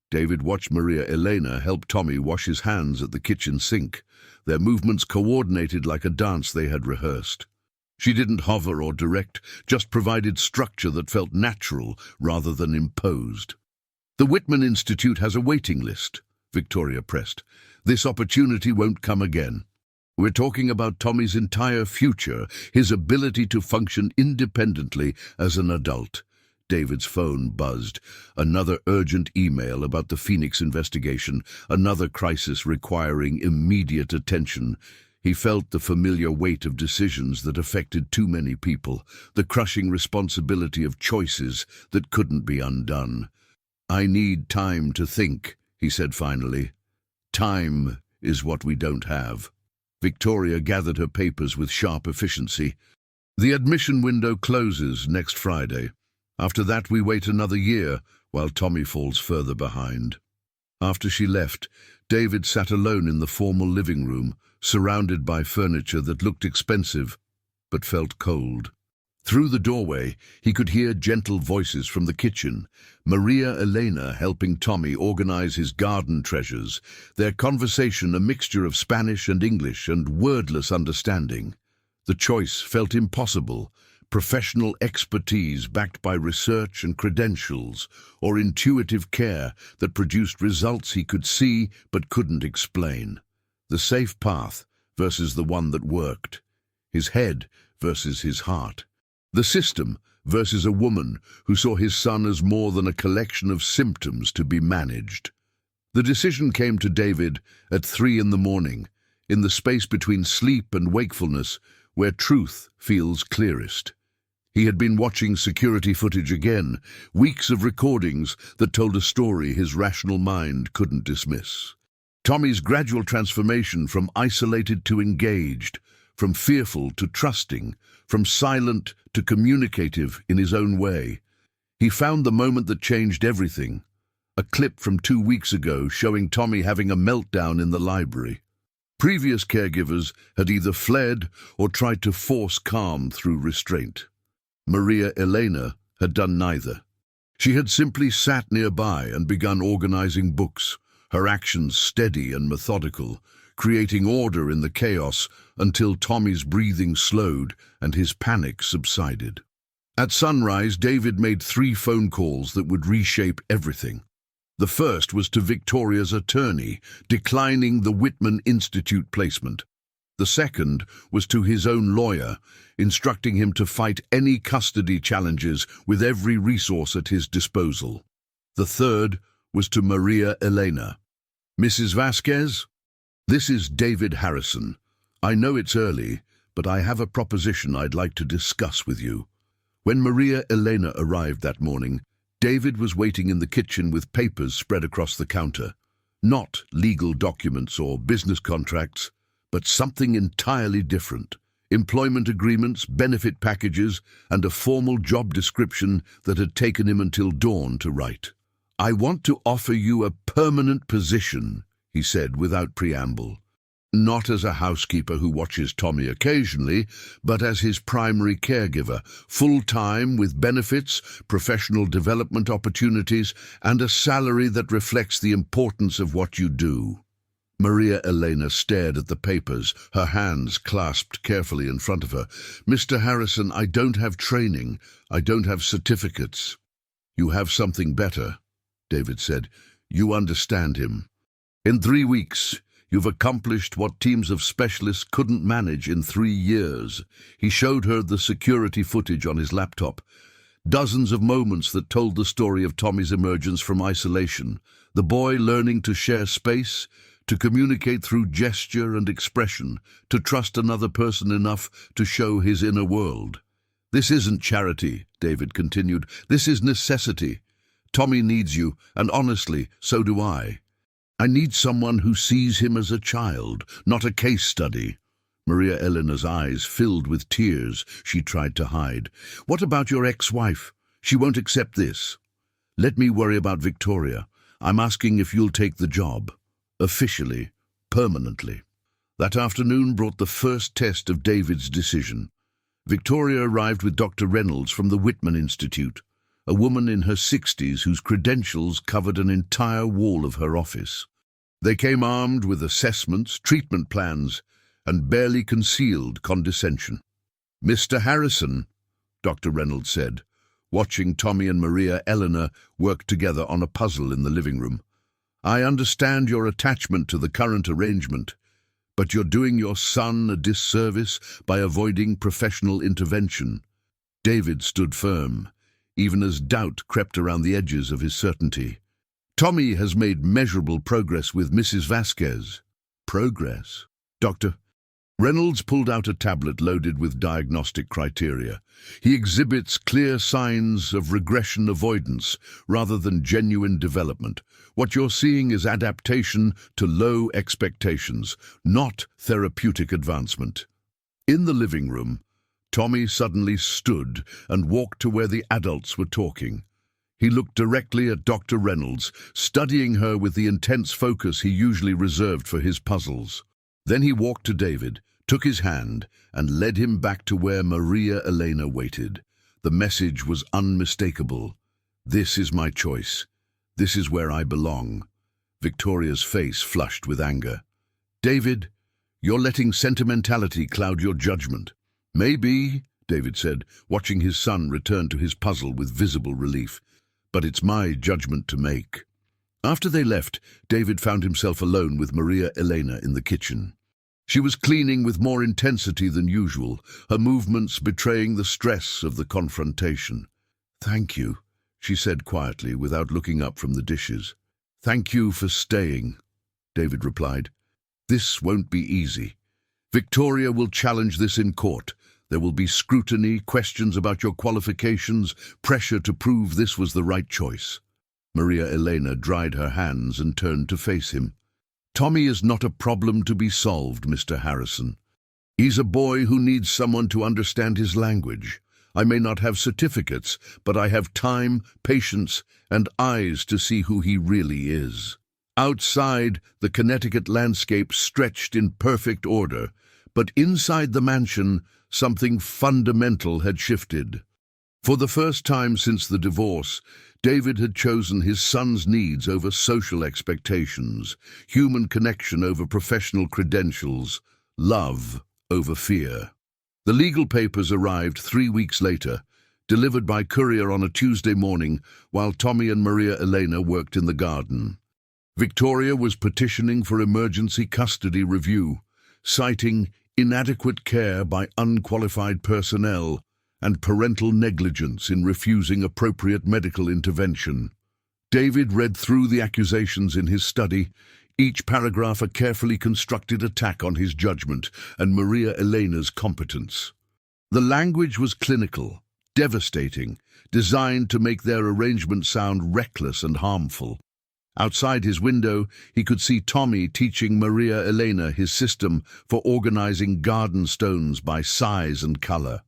David watched Maria Elena help Tommy wash his hands at the kitchen sink, their movements coordinated like a dance they had rehearsed. She didn't hover or direct, just provided structure that felt natural rather than imposed. "The Whitman Institute has a waiting list," Victoria pressed. "This opportunity won't come again. We're talking about Tommy's entire future, his ability to function independently as an adult." David's phone buzzed. Another urgent email about the Phoenix investigation, another crisis requiring immediate attention. He felt the familiar weight of decisions that affected too many people, the crushing responsibility of choices that couldn't be undone. "I need time to think," he said finally. "Time is what we don't have." Victoria gathered her papers with sharp efficiency. "The admission window closes next Friday. After that we wait another year while Tommy falls further behind." After she left, David sat alone in the formal living room, surrounded by furniture that looked expensive but felt cold. Through the doorway, he could hear gentle voices from the kitchen, Maria Elena helping Tommy organize his garden treasures, their conversation a mixture of Spanish and English and wordless understanding. The choice felt impossible: professional expertise backed by research and credentials, or intuitive care that produced results he could see but couldn't explain. The safe path versus the one that worked. His head versus his heart. The system versus a woman who saw his son as more than a collection of symptoms to be managed. The decision came to David at 3 a.m, in the space between sleep and wakefulness, where truth feels clearest. He had been watching security footage again, weeks of recordings that told a story his rational mind couldn't dismiss. Tommy's gradual transformation from isolated to engaged, from fearful to trusting, from silent to communicative in his own way. He found the moment that changed everything. A clip from 2 weeks ago showing Tommy having a meltdown in the library. Previous caregivers had either fled or tried to force calm through restraint. Maria Elena had done neither. She had simply sat nearby and begun organizing books, her actions steady and methodical, creating order in the chaos until Tommy's breathing slowed and his panic subsided. At sunrise, David made 3 phone calls that would reshape everything. The first was to Victoria's attorney, declining the Whitman Institute placement. The second was to his own lawyer, instructing him to fight any custody challenges with every resource at his disposal. The third was to Maria Elena. "Mrs. Vasquez, this is David Harrison. I know it's early, but I have a proposition I'd like to discuss with you." When Maria Elena arrived that morning, David was waiting in the kitchen with papers spread across the counter. Not legal documents or business contracts, but something entirely different. Employment agreements, benefit packages, and a formal job description that had taken him until dawn to write. "I want to offer you a permanent position," he said without preamble. "Not as a housekeeper who watches Tommy occasionally, but as his primary caregiver, full-time with benefits, professional development opportunities, and a salary that reflects the importance of what you do." Maria Elena stared at the papers, her hands clasped carefully in front of her. "Mr. Harrison, I don't have training. I don't have certificates." "You have something better," David said. "You understand him. In 3 weeks, you've accomplished what teams of specialists couldn't manage in 3 years. He showed her the security footage on his laptop. Dozens of moments that told the story of Tommy's emergence from isolation. The boy learning to share space, to communicate through gesture and expression, to trust another person enough to show his inner world. "This isn't charity," David continued. "This is necessity. Tommy needs you, and honestly, so do I. I need someone who sees him as a child, not a case study." Maria Elena's eyes filled with tears she tried to hide. "What about your ex-wife? She won't accept this." "Let me worry about Victoria. I'm asking if you'll take the job. Officially, permanently." That afternoon brought the first test of David's decision. Victoria arrived with Dr. Reynolds from the Whitman Institute, a woman in her 60s whose credentials covered an entire wall of her office. They came armed with assessments, treatment plans, and barely concealed condescension. "Mr. Harrison," Dr. Reynolds said, watching Tommy and Maria Elena work together on a puzzle in the living room. "I understand your attachment to the current arrangement, but you're doing your son a disservice by avoiding professional intervention." David stood firm, even as doubt crept around the edges of his certainty. "Tommy has made measurable progress with Mrs. Vasquez." "Progress?" Dr. Reynolds pulled out a tablet loaded with diagnostic criteria. "He exhibits clear signs of regression avoidance rather than genuine development. What you're seeing is adaptation to low expectations, not therapeutic advancement." In the living room, Tommy suddenly stood and walked to where the adults were talking. He looked directly at Dr. Reynolds, studying her with the intense focus he usually reserved for his puzzles. Then he walked to David, took his hand, and led him back to where Maria Elena waited. The message was unmistakable. "This is my choice. This is where I belong." Victoria's face flushed with anger. "David, you're letting sentimentality cloud your judgment." "Maybe," David said, watching his son return to his puzzle with visible relief. "But it's my judgment to make." After they left, David found himself alone with Maria Elena in the kitchen. She was cleaning with more intensity than usual, her movements betraying the stress of the confrontation. "Thank you," she said quietly, without looking up from the dishes. "Thank you for staying," David replied. "This won't be easy. Victoria will challenge this in court. There will be scrutiny, questions about your qualifications, pressure to prove this was the right choice." Maria Elena dried her hands and turned to face him. "Tommy is not a problem to be solved, Mr. Harrison. He's a boy who needs someone to understand his language, I may not have certificates, but I have time, patience, and eyes to see who he really is. Outside, the Connecticut landscape stretched in perfect order, but inside the mansion, something fundamental had shifted. For the first time since the divorce, David had chosen his son's needs over social expectations, human connection over professional credentials, love over fear. The legal papers arrived 3 weeks later, delivered by courier on a Tuesday morning while Tommy and Maria Elena worked in the garden. Victoria was petitioning for emergency custody review, citing inadequate care by unqualified personnel and parental negligence in refusing appropriate medical intervention. David read through the accusations in his study, each paragraph a carefully constructed attack on his judgment and Maria Elena's competence. The language was clinical, devastating, designed to make their arrangement sound reckless and harmful. Outside his window, he could see Tommy teaching Maria Elena his system for organizing garden stones by size and color.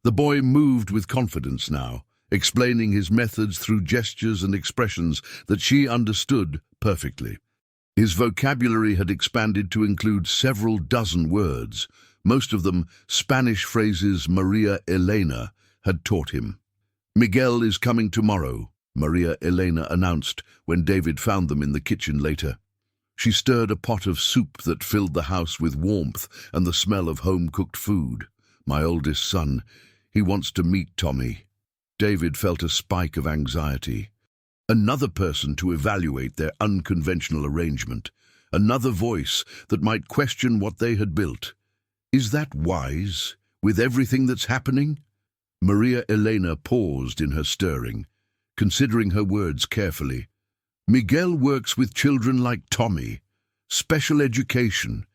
The boy moved with confidence now, explaining his methods through gestures and expressions that she understood perfectly. His vocabulary had expanded to include several dozen words, most of them Spanish phrases Maria Elena had taught him. "Miguel is coming tomorrow," Maria Elena announced when David found them in the kitchen later. She stirred a pot of soup that filled the house with warmth and the smell of home-cooked food. "My oldest son, he wants to meet Tommy." David felt a spike of anxiety. Another person to evaluate their unconventional arrangement. Another voice that might question what they had built. Is that wise, with everything that's happening? Maria Elena paused in her stirring, considering her words carefully. "Miguel works with children like Tommy. Special education.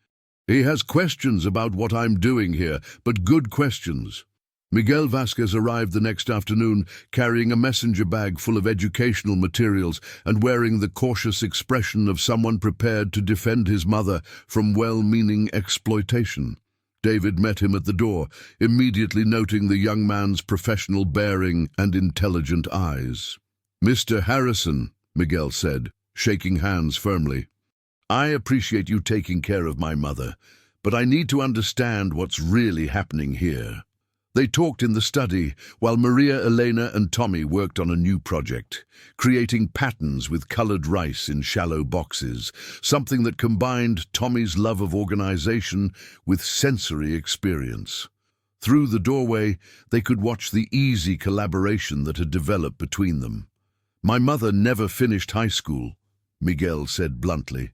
He has questions about what I'm doing here, but good questions." Miguel Vasquez arrived the next afternoon, carrying a messenger bag full of educational materials and wearing the cautious expression of someone prepared to defend his mother from well-meaning exploitation. David met him at the door, immediately noting the young man's professional bearing and intelligent eyes. "Mr. Harrison," Miguel said, shaking hands firmly, "I appreciate you taking care of my mother, but I need to understand what's really happening here." They talked in the study while Maria Elena and Tommy worked on a new project, creating patterns with colored rice in shallow boxes, something that combined Tommy's love of organization with sensory experience. Through the doorway, they could watch the easy collaboration that had developed between them. "My mother never finished high school," Miguel said bluntly.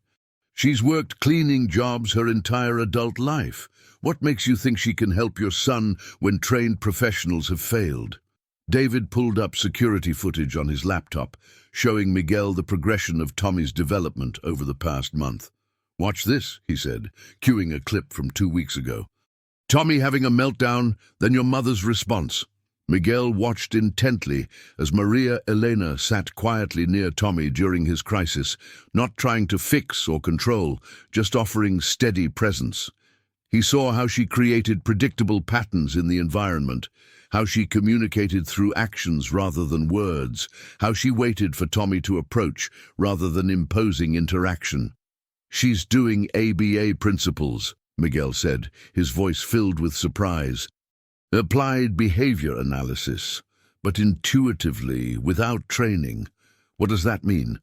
"She's worked cleaning jobs her entire adult life. What makes you think she can help your son when trained professionals have failed?" David pulled up security footage on his laptop, showing Miguel the progression of Tommy's development over the past month. "Watch this," he said, cueing a clip from 2 weeks ago. "Tommy having a meltdown, then your mother's response." Miguel watched intently as Maria Elena sat quietly near Tommy during his crisis, not trying to fix or control, just offering steady presence. He saw how she created predictable patterns in the environment, how she communicated through actions rather than words, how she waited for Tommy to approach rather than imposing interaction. "She's doing ABA principles," Miguel said, his voice filled with surprise. "Applied behavior analysis, but intuitively, without training. What does that mean?"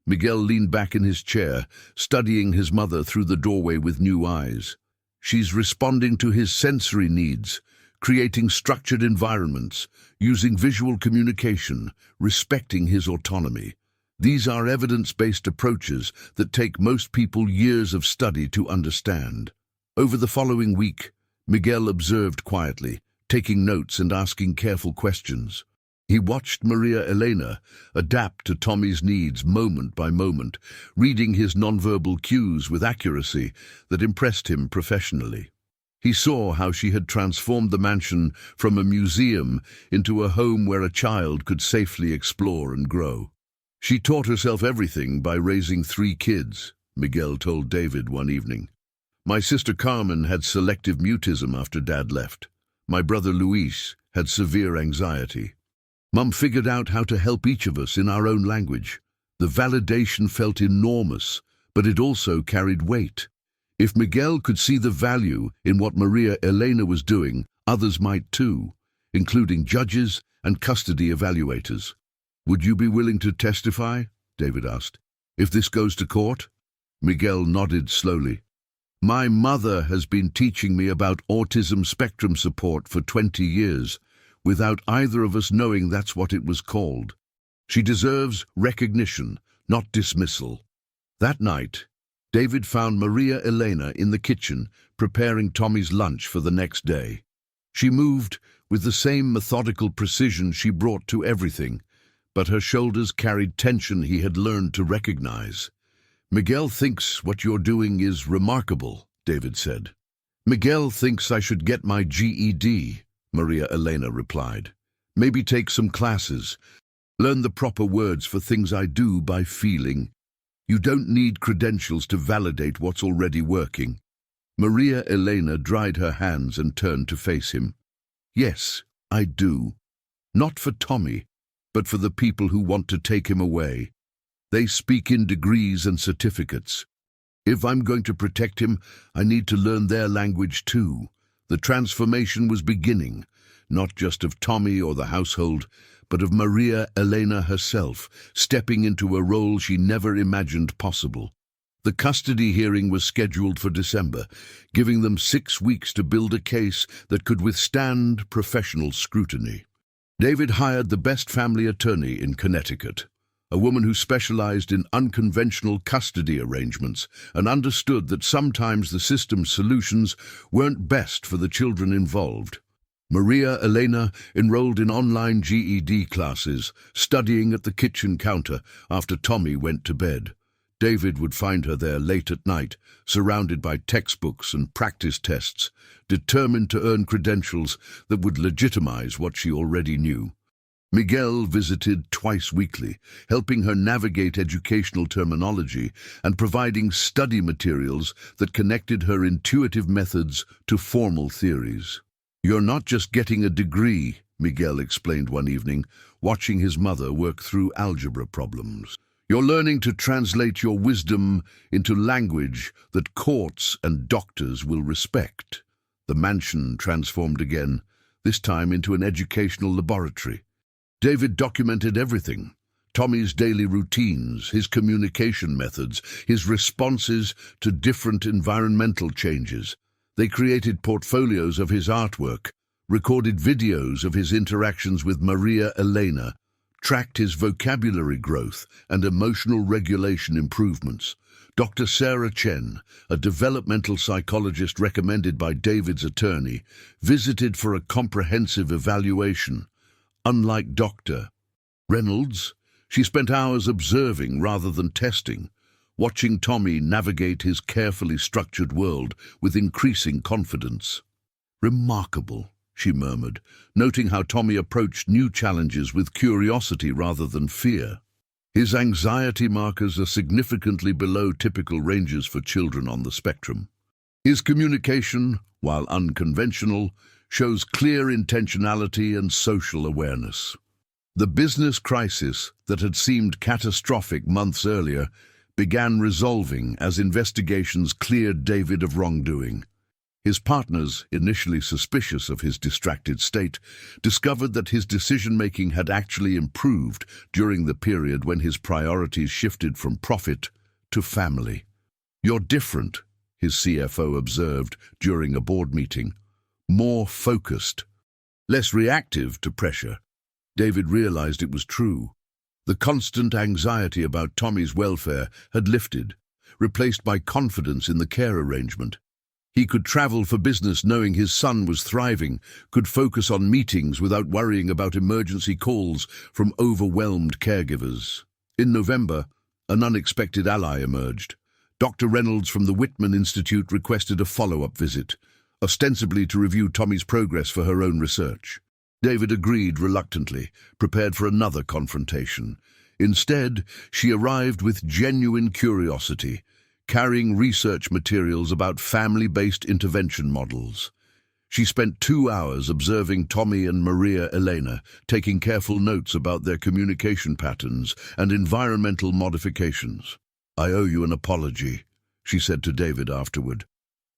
Miguel leaned back in his chair, studying his mother through the doorway with new eyes. "She's responding to his sensory needs, creating structured environments, using visual communication, respecting his autonomy. These are evidence-based approaches that take most people years of study to understand." Over the following week, Miguel observed quietly, taking notes and asking careful questions. He watched Maria Elena adapt to Tommy's needs moment by moment, reading his nonverbal cues with accuracy that impressed him professionally. He saw how she had transformed the mansion from a museum into a home where a child could safely explore and grow. "She taught herself everything by raising 3 kids, Miguel told David one evening. "My sister Carmen had selective mutism after Dad left. My brother Luis had severe anxiety. Mum figured out how to help each of us in our own language. The validation felt enormous, but it also carried weight. If Miguel could see the value in what Maria Elena was doing, others might too, including judges and custody evaluators. "Would you be willing to testify?" David asked. "If this goes to court?" Miguel nodded slowly. "My mother has been teaching me about autism spectrum support for 20 years, without either of us knowing that's what it was called. She deserves recognition, not dismissal." That night, David found Maria Elena in the kitchen preparing Tommy's lunch for the next day. She moved with the same methodical precision she brought to everything, but her shoulders carried tension he had learned to recognize. "Miguel thinks what you're doing is remarkable," David said. "Miguel thinks I should get my GED," Maria Elena replied. "Maybe take some classes. Learn the proper words for things I do by feeling. You don't need credentials to validate what's already working." Maria Elena dried her hands and turned to face him. "Yes, I do. Not for Tommy, but for the people who want to take him away. They speak in degrees and certificates. If I'm going to protect him, I need to learn their language too." The transformation was beginning, not just of Tommy or the household, but of Maria Elena herself, stepping into a role she never imagined possible. The custody hearing was scheduled for December, giving them 6 weeks to build a case that could withstand professional scrutiny. David hired the best family attorney in Connecticut, a woman who specialized in unconventional custody arrangements and understood that sometimes the system's solutions weren't best for the children involved. Maria Elena enrolled in online GED classes, studying at the kitchen counter after Tommy went to bed. David would find her there late at night, surrounded by textbooks and practice tests, determined to earn credentials that would legitimize what she already knew. Miguel visited twice weekly, helping her navigate educational terminology and providing study materials that connected her intuitive methods to formal theories. "You're not just getting a degree," Miguel explained one evening, watching his mother work through algebra problems. "You're learning to translate your wisdom into language that courts and doctors will respect." The mansion transformed again, this time into an educational laboratory. David documented everything: Tommy's daily routines, his communication methods, his responses to different environmental changes. They created portfolios of his artwork, recorded videos of his interactions with Maria Elena, tracked his vocabulary growth and emotional regulation improvements. Dr. Sarah Chen, a developmental psychologist recommended by David's attorney, visited for a comprehensive evaluation. Unlike Dr. Reynolds, she spent hours observing rather than testing, watching Tommy navigate his carefully structured world with increasing confidence. "Remarkable," she murmured, noting how Tommy approached new challenges with curiosity rather than fear. His anxiety markers are significantly below typical ranges for children on the spectrum. His communication, while unconventional, shows clear intentionality and social awareness. The business crisis that had seemed catastrophic months earlier began resolving as investigations cleared David of wrongdoing. His partners, initially suspicious of his distracted state, discovered that his decision-making had actually improved during the period when his priorities shifted from profit to family. "You're different," his CFO observed during a board meeting. "More focused, less reactive to pressure." David realized it was true. The constant anxiety about Tommy's welfare had lifted, replaced by confidence in the care arrangement. He could travel for business knowing his son was thriving, could focus on meetings without worrying about emergency calls from overwhelmed caregivers. In November, an unexpected ally emerged. Dr. Reynolds from the Whitman Institute requested a follow-up visit, ostensibly to review Tommy's progress for her own research. David agreed reluctantly, prepared for another confrontation. Instead, she arrived with genuine curiosity, carrying research materials about family-based intervention models. She spent 2 hours observing Tommy and Maria Elena, taking careful notes about their communication patterns and environmental modifications. "I owe you an apology," she said to David afterward.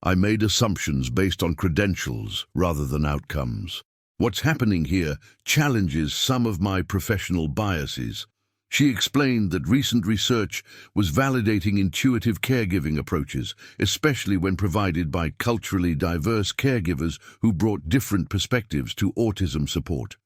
"I made assumptions based on credentials rather than outcomes. What's happening here challenges some of my professional biases." She explained that recent research was validating intuitive caregiving approaches, especially when provided by culturally diverse caregivers who brought different perspectives to autism support.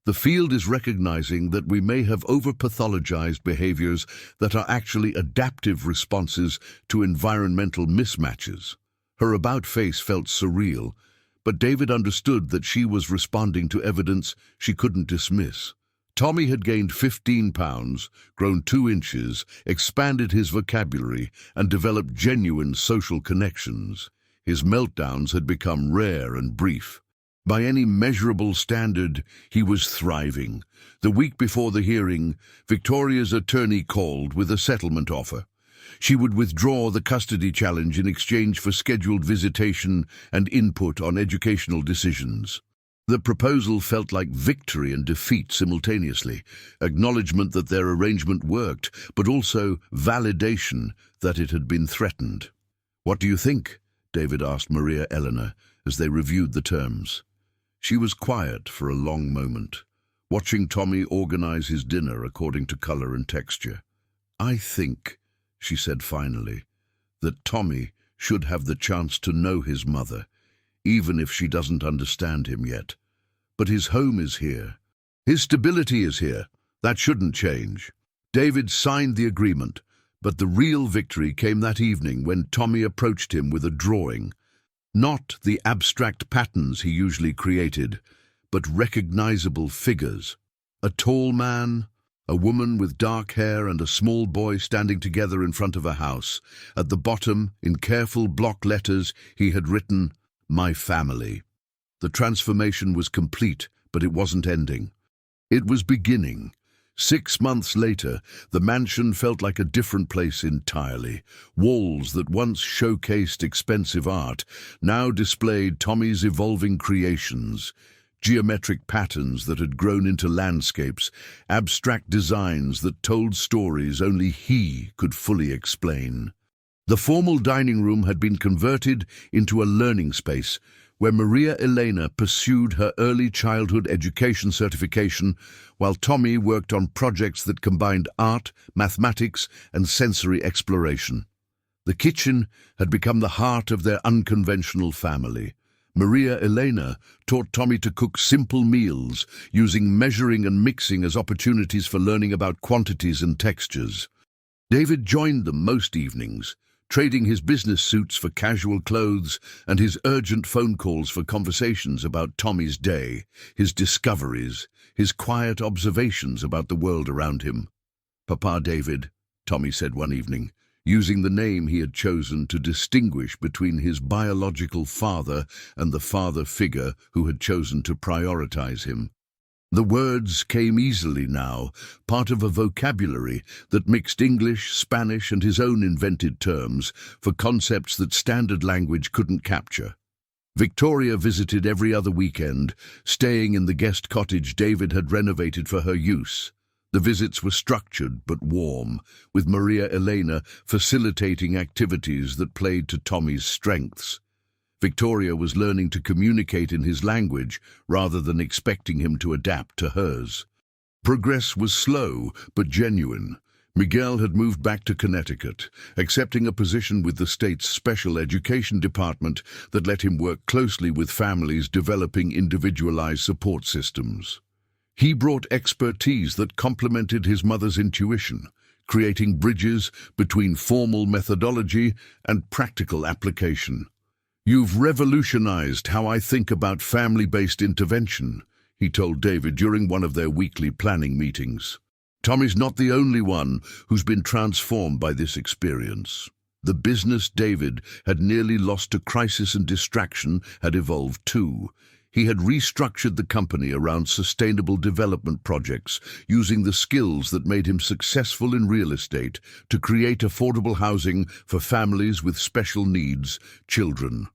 The field is recognizing that we may have over-pathologized behaviors that are actually adaptive responses to environmental mismatches. Her about-face felt surreal, but David understood that she was responding to evidence she couldn't dismiss. Tommy had gained 15 pounds, grown 2 inches, expanded his vocabulary, and developed genuine social connections. His meltdowns had become rare and brief. By any measurable standard, he was thriving. The week before the hearing, Victoria's attorney called with a settlement offer. She would withdraw the custody challenge in exchange for scheduled visitation and input on educational decisions. The proposal felt like victory and defeat simultaneously, acknowledgement that their arrangement worked, but also validation that it had been threatened. "What do you think?" David asked Maria Elena as they reviewed the terms. She was quiet for a long moment, watching Tommy organize his dinner according to color and texture. "I think," she said finally, "that Tommy should have the chance to know his mother, even if she doesn't understand him yet. But his home is here. His stability is here. That shouldn't change." David signed the agreement, but the real victory came that evening when Tommy approached him with a drawing. Not the abstract patterns he usually created, but recognizable figures. A tall man, a woman with dark hair, and a small boy standing together in front of a house. At the bottom, in careful block letters, he had written, "My family." The transformation was complete, but it wasn't ending. It was beginning. 6 months later, the mansion felt like a different place entirely. Walls that once showcased expensive art now displayed Tommy's evolving creations. Geometric patterns that had grown into landscapes, abstract designs that told stories only he could fully explain. The formal dining room had been converted into a learning space, where Maria Elena pursued her early childhood education certification, while Tommy worked on projects that combined art, mathematics, and sensory exploration. The kitchen had become the heart of their unconventional family. Maria Elena taught Tommy to cook simple meals, using measuring and mixing as opportunities for learning about quantities and textures. David joined them most evenings, trading his business suits for casual clothes and his urgent phone calls for conversations about Tommy's day, his discoveries, his quiet observations about the world around him. "Papa David," Tommy said one evening, using the name he had chosen to distinguish between his biological father and the father figure who had chosen to prioritize him. The words came easily now, part of a vocabulary that mixed English, Spanish, and his own invented terms for concepts that standard language couldn't capture. Victoria visited every other weekend, staying in the guest cottage David had renovated for her use. The visits were structured but warm, with Maria Elena facilitating activities that played to Tommy's strengths. Victoria was learning to communicate in his language rather than expecting him to adapt to hers. Progress was slow but genuine. Miguel had moved back to Connecticut, accepting a position with the state's special education department that let him work closely with families developing individualized support systems. He brought expertise that complemented his mother's intuition, creating bridges between formal methodology and practical application. "You've revolutionized how I think about family-based intervention," he told David during one of their weekly planning meetings. Tommy's not the only one who's been transformed by this experience. The business David had nearly lost to crisis and distraction had evolved too. He had restructured the company around sustainable development projects, using the skills that made him successful in real estate to create affordable housing for families with special needs, children.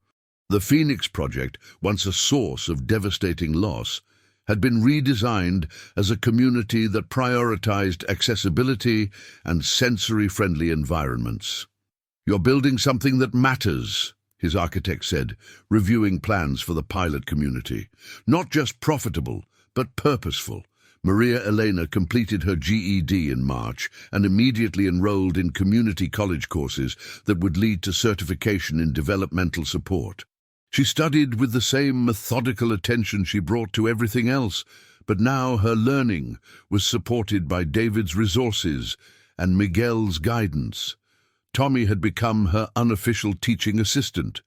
The Phoenix Project, once a source of devastating loss, had been redesigned as a community that prioritized accessibility and sensory-friendly environments. "You're building something that matters," his architect said, reviewing plans for the pilot community. "Not just profitable, but purposeful." Maria Elena completed her GED in March and immediately enrolled in community college courses that would lead to certification in developmental support. She studied with the same methodical attention she brought to everything else, but now her learning was supported by David's resources and Miguel's guidance. Tommy had become her unofficial teaching assistant,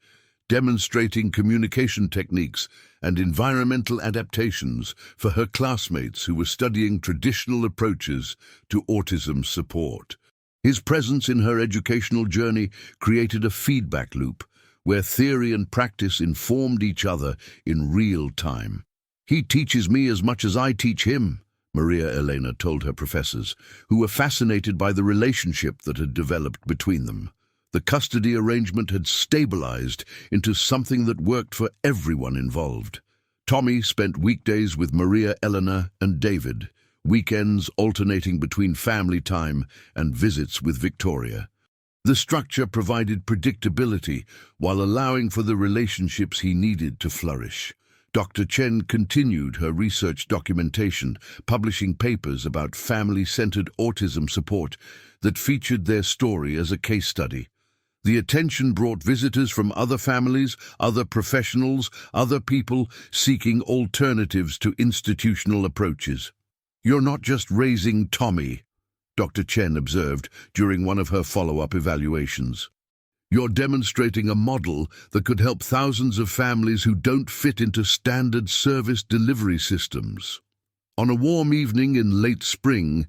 demonstrating communication techniques and environmental adaptations for her classmates who were studying traditional approaches to autism support. His presence in her educational journey created a feedback loop where theory and practice informed each other in real time. "He teaches me as much as I teach him," Maria Elena told her professors, who were fascinated by the relationship that had developed between them. The custody arrangement had stabilized into something that worked for everyone involved. Tommy spent weekdays with Maria Elena and David, weekends alternating between family time and visits with Victoria. The structure provided predictability while allowing for the relationships he needed to flourish. Dr. Chen continued her research documentation, publishing papers about family-centered autism support that featured their story as a case study. The attention brought visitors from other families, other professionals, other people seeking alternatives to institutional approaches. "You're not just raising Tommy," Dr. Chen observed during one of her follow-up evaluations. "You're demonstrating a model that could help thousands of families who don't fit into standard service delivery systems." On a warm evening in late spring,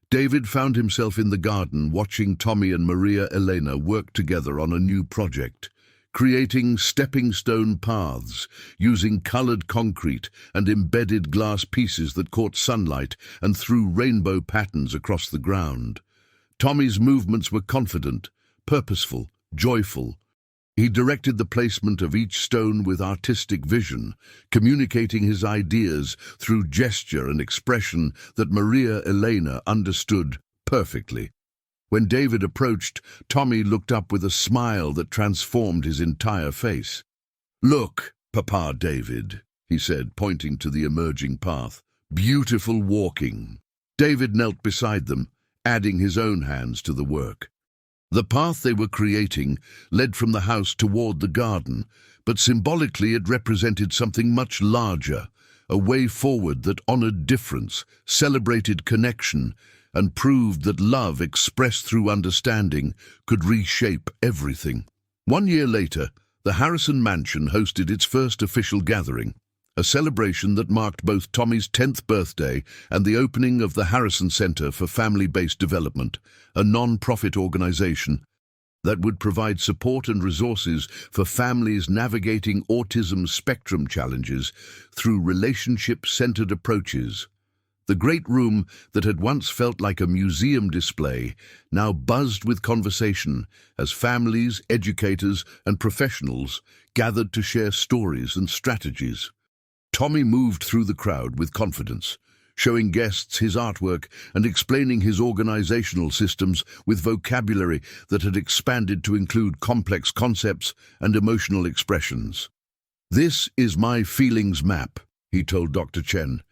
David found himself in the garden watching Tommy and Maria Elena work together on a new project, creating stepping stone paths using colored concrete and embedded glass pieces that caught sunlight and threw rainbow patterns across the ground. Tommy's movements were confident, purposeful, joyful. He directed the placement of each stone with artistic vision, communicating his ideas through gesture and expression that Maria Elena understood perfectly. When David approached, Tommy looked up with a smile that transformed his entire face. "Look, Papa David," he said, pointing to the emerging path. "Beautiful walking." David knelt beside them, adding his own hands to the work. The path they were creating led from the house toward the garden, but symbolically it represented something much larger, a way forward that honored difference, celebrated connection, and proved that love expressed through understanding could reshape everything. 1 year later, the Harrison Mansion hosted its first official gathering, a celebration that marked both Tommy's 10th birthday and the opening of the Harrison Center for Family-Based Development, a non-profit organization that would provide support and resources for families navigating autism spectrum challenges through relationship-centered approaches. The great room that had once felt like a museum display now buzzed with conversation as families, educators, and professionals gathered to share stories and strategies. Tommy moved through the crowd with confidence, showing guests his artwork and explaining his organizational systems with vocabulary that had expanded to include complex concepts and emotional expressions. "This is my feelings map," he told Dr. Chen,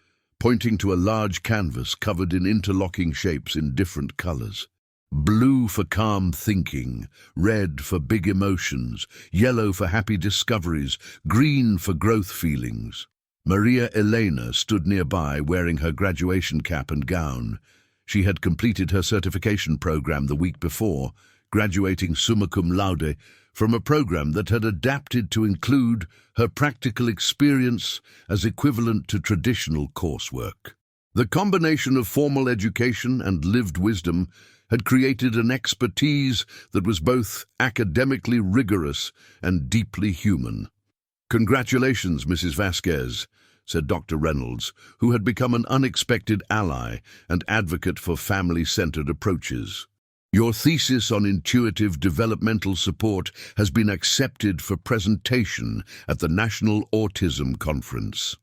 pointing to a large canvas covered in interlocking shapes in different colors. Blue for calm thinking, red for big emotions, yellow for happy discoveries, green for growth feelings. Maria Elena stood nearby wearing her graduation cap and gown. She had completed her certification program the week before, graduating summa cum laude from a program that had adapted to include her practical experience as equivalent to traditional coursework. The combination of formal education and lived wisdom had created an expertise that was both academically rigorous and deeply human. "Congratulations, Mrs. Vasquez," said Dr. Reynolds, who had become an unexpected ally and advocate for family-centered approaches. Your thesis on intuitive developmental support has been accepted for presentation at the National Autism Conference.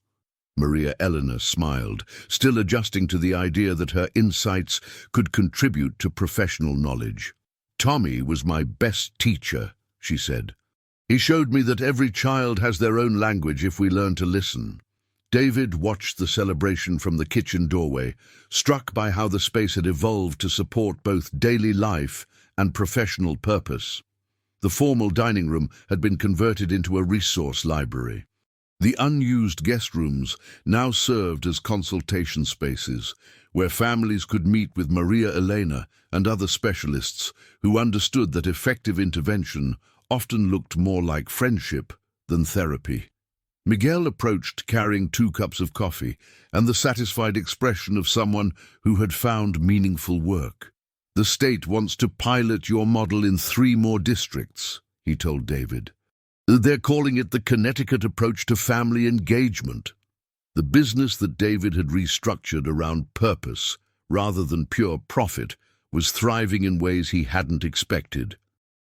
Maria Eleanor smiled, still adjusting to the idea that her insights could contribute to professional knowledge. Tommy was my best teacher, she said. He showed me that every child has their own language if we learn to listen. David watched the celebration from the kitchen doorway, struck by how the space had evolved to support both daily life and professional purpose. The formal dining room had been converted into a resource library. The unused guest rooms now served as consultation spaces, where families could meet with Maria Elena and other specialists who understood that effective intervention often looked more like friendship than therapy. Miguel approached carrying 2 cups of coffee and the satisfied expression of someone who had found meaningful work. "The state wants to pilot your model in 3 more districts," he told David. "They're calling it the Connecticut approach to family engagement." The business that David had restructured around purpose rather than pure profit was thriving in ways he hadn't expected.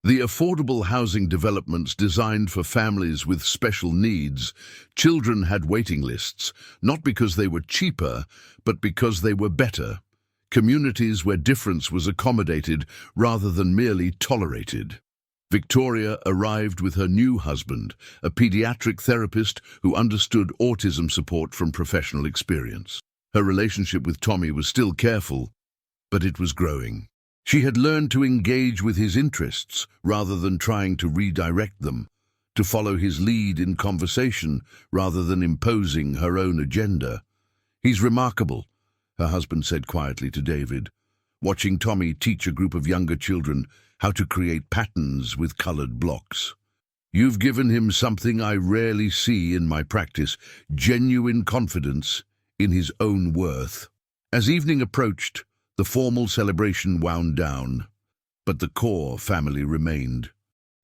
The affordable housing developments designed for families with special needs, children had waiting lists, not because they were cheaper, but because they were better. Communities where difference was accommodated rather than merely tolerated. Victoria arrived with her new husband, a pediatric therapist who understood autism support from professional experience. Her relationship with Tommy was still careful, but it was growing. She had learned to engage with his interests rather than trying to redirect them, to follow his lead in conversation rather than imposing her own agenda. "He's remarkable," her husband said quietly to David, watching Tommy teach a group of younger children how to create patterns with colored blocks. "You've given him something I rarely see in my practice, genuine confidence in his own worth." As evening approached, the formal celebration wound down, but the core family remained.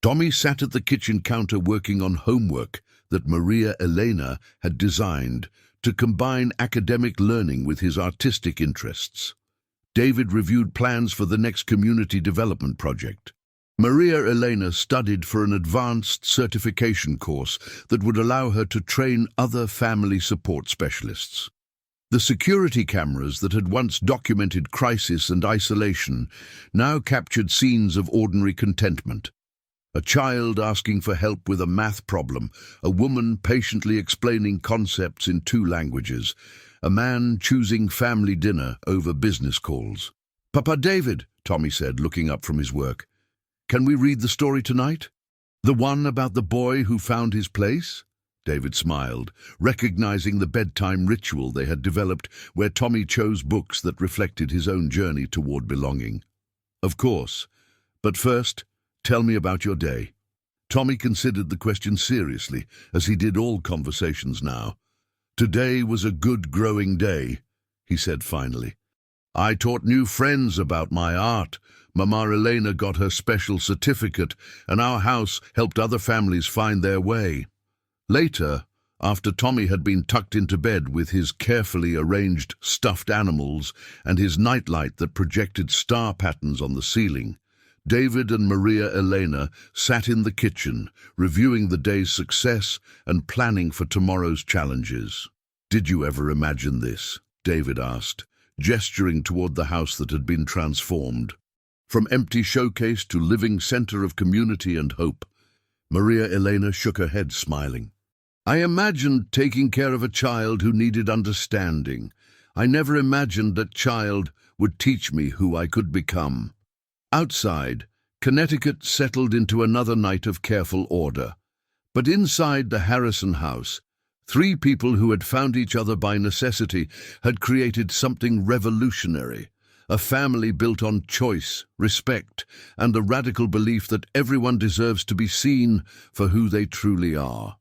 Tommy sat at the kitchen counter working on homework that Maria Elena had designed to combine academic learning with his artistic interests. David reviewed plans for the next community development project. Maria Elena studied for an advanced certification course that would allow her to train other family support specialists. The security cameras that had once documented crisis and isolation now captured scenes of ordinary contentment. A child asking for help with a math problem, a woman patiently explaining concepts in 2 languages, a man choosing family dinner over business calls. "Papa David," Tommy said, looking up from his work, "can we read the story tonight? The one about the boy who found his place?" David smiled, recognizing the bedtime ritual they had developed where Tommy chose books that reflected his own journey toward belonging. "Of course, but first, tell me about your day." Tommy considered the question seriously, as he did all conversations now. "Today was a good growing day," he said finally. "I taught new friends about my art. Mama Elena got her special certificate, and our house helped other families find their way." Later, after Tommy had been tucked into bed with his carefully arranged stuffed animals and his nightlight that projected star patterns on the ceiling, David and Maria Elena sat in the kitchen, reviewing the day's success and planning for tomorrow's challenges. "Did you ever imagine this?" David asked, gesturing toward the house that had been transformed. From empty showcase to living center of community and hope, Maria Elena shook her head, smiling. "I imagined taking care of a child who needed understanding. I never imagined that child would teach me who I could become." Outside, Connecticut settled into another night of careful order. But inside the Harrison house, 3 people who had found each other by necessity had created something revolutionary. A family built on choice, respect, and the radical belief that everyone deserves to be seen for who they truly are.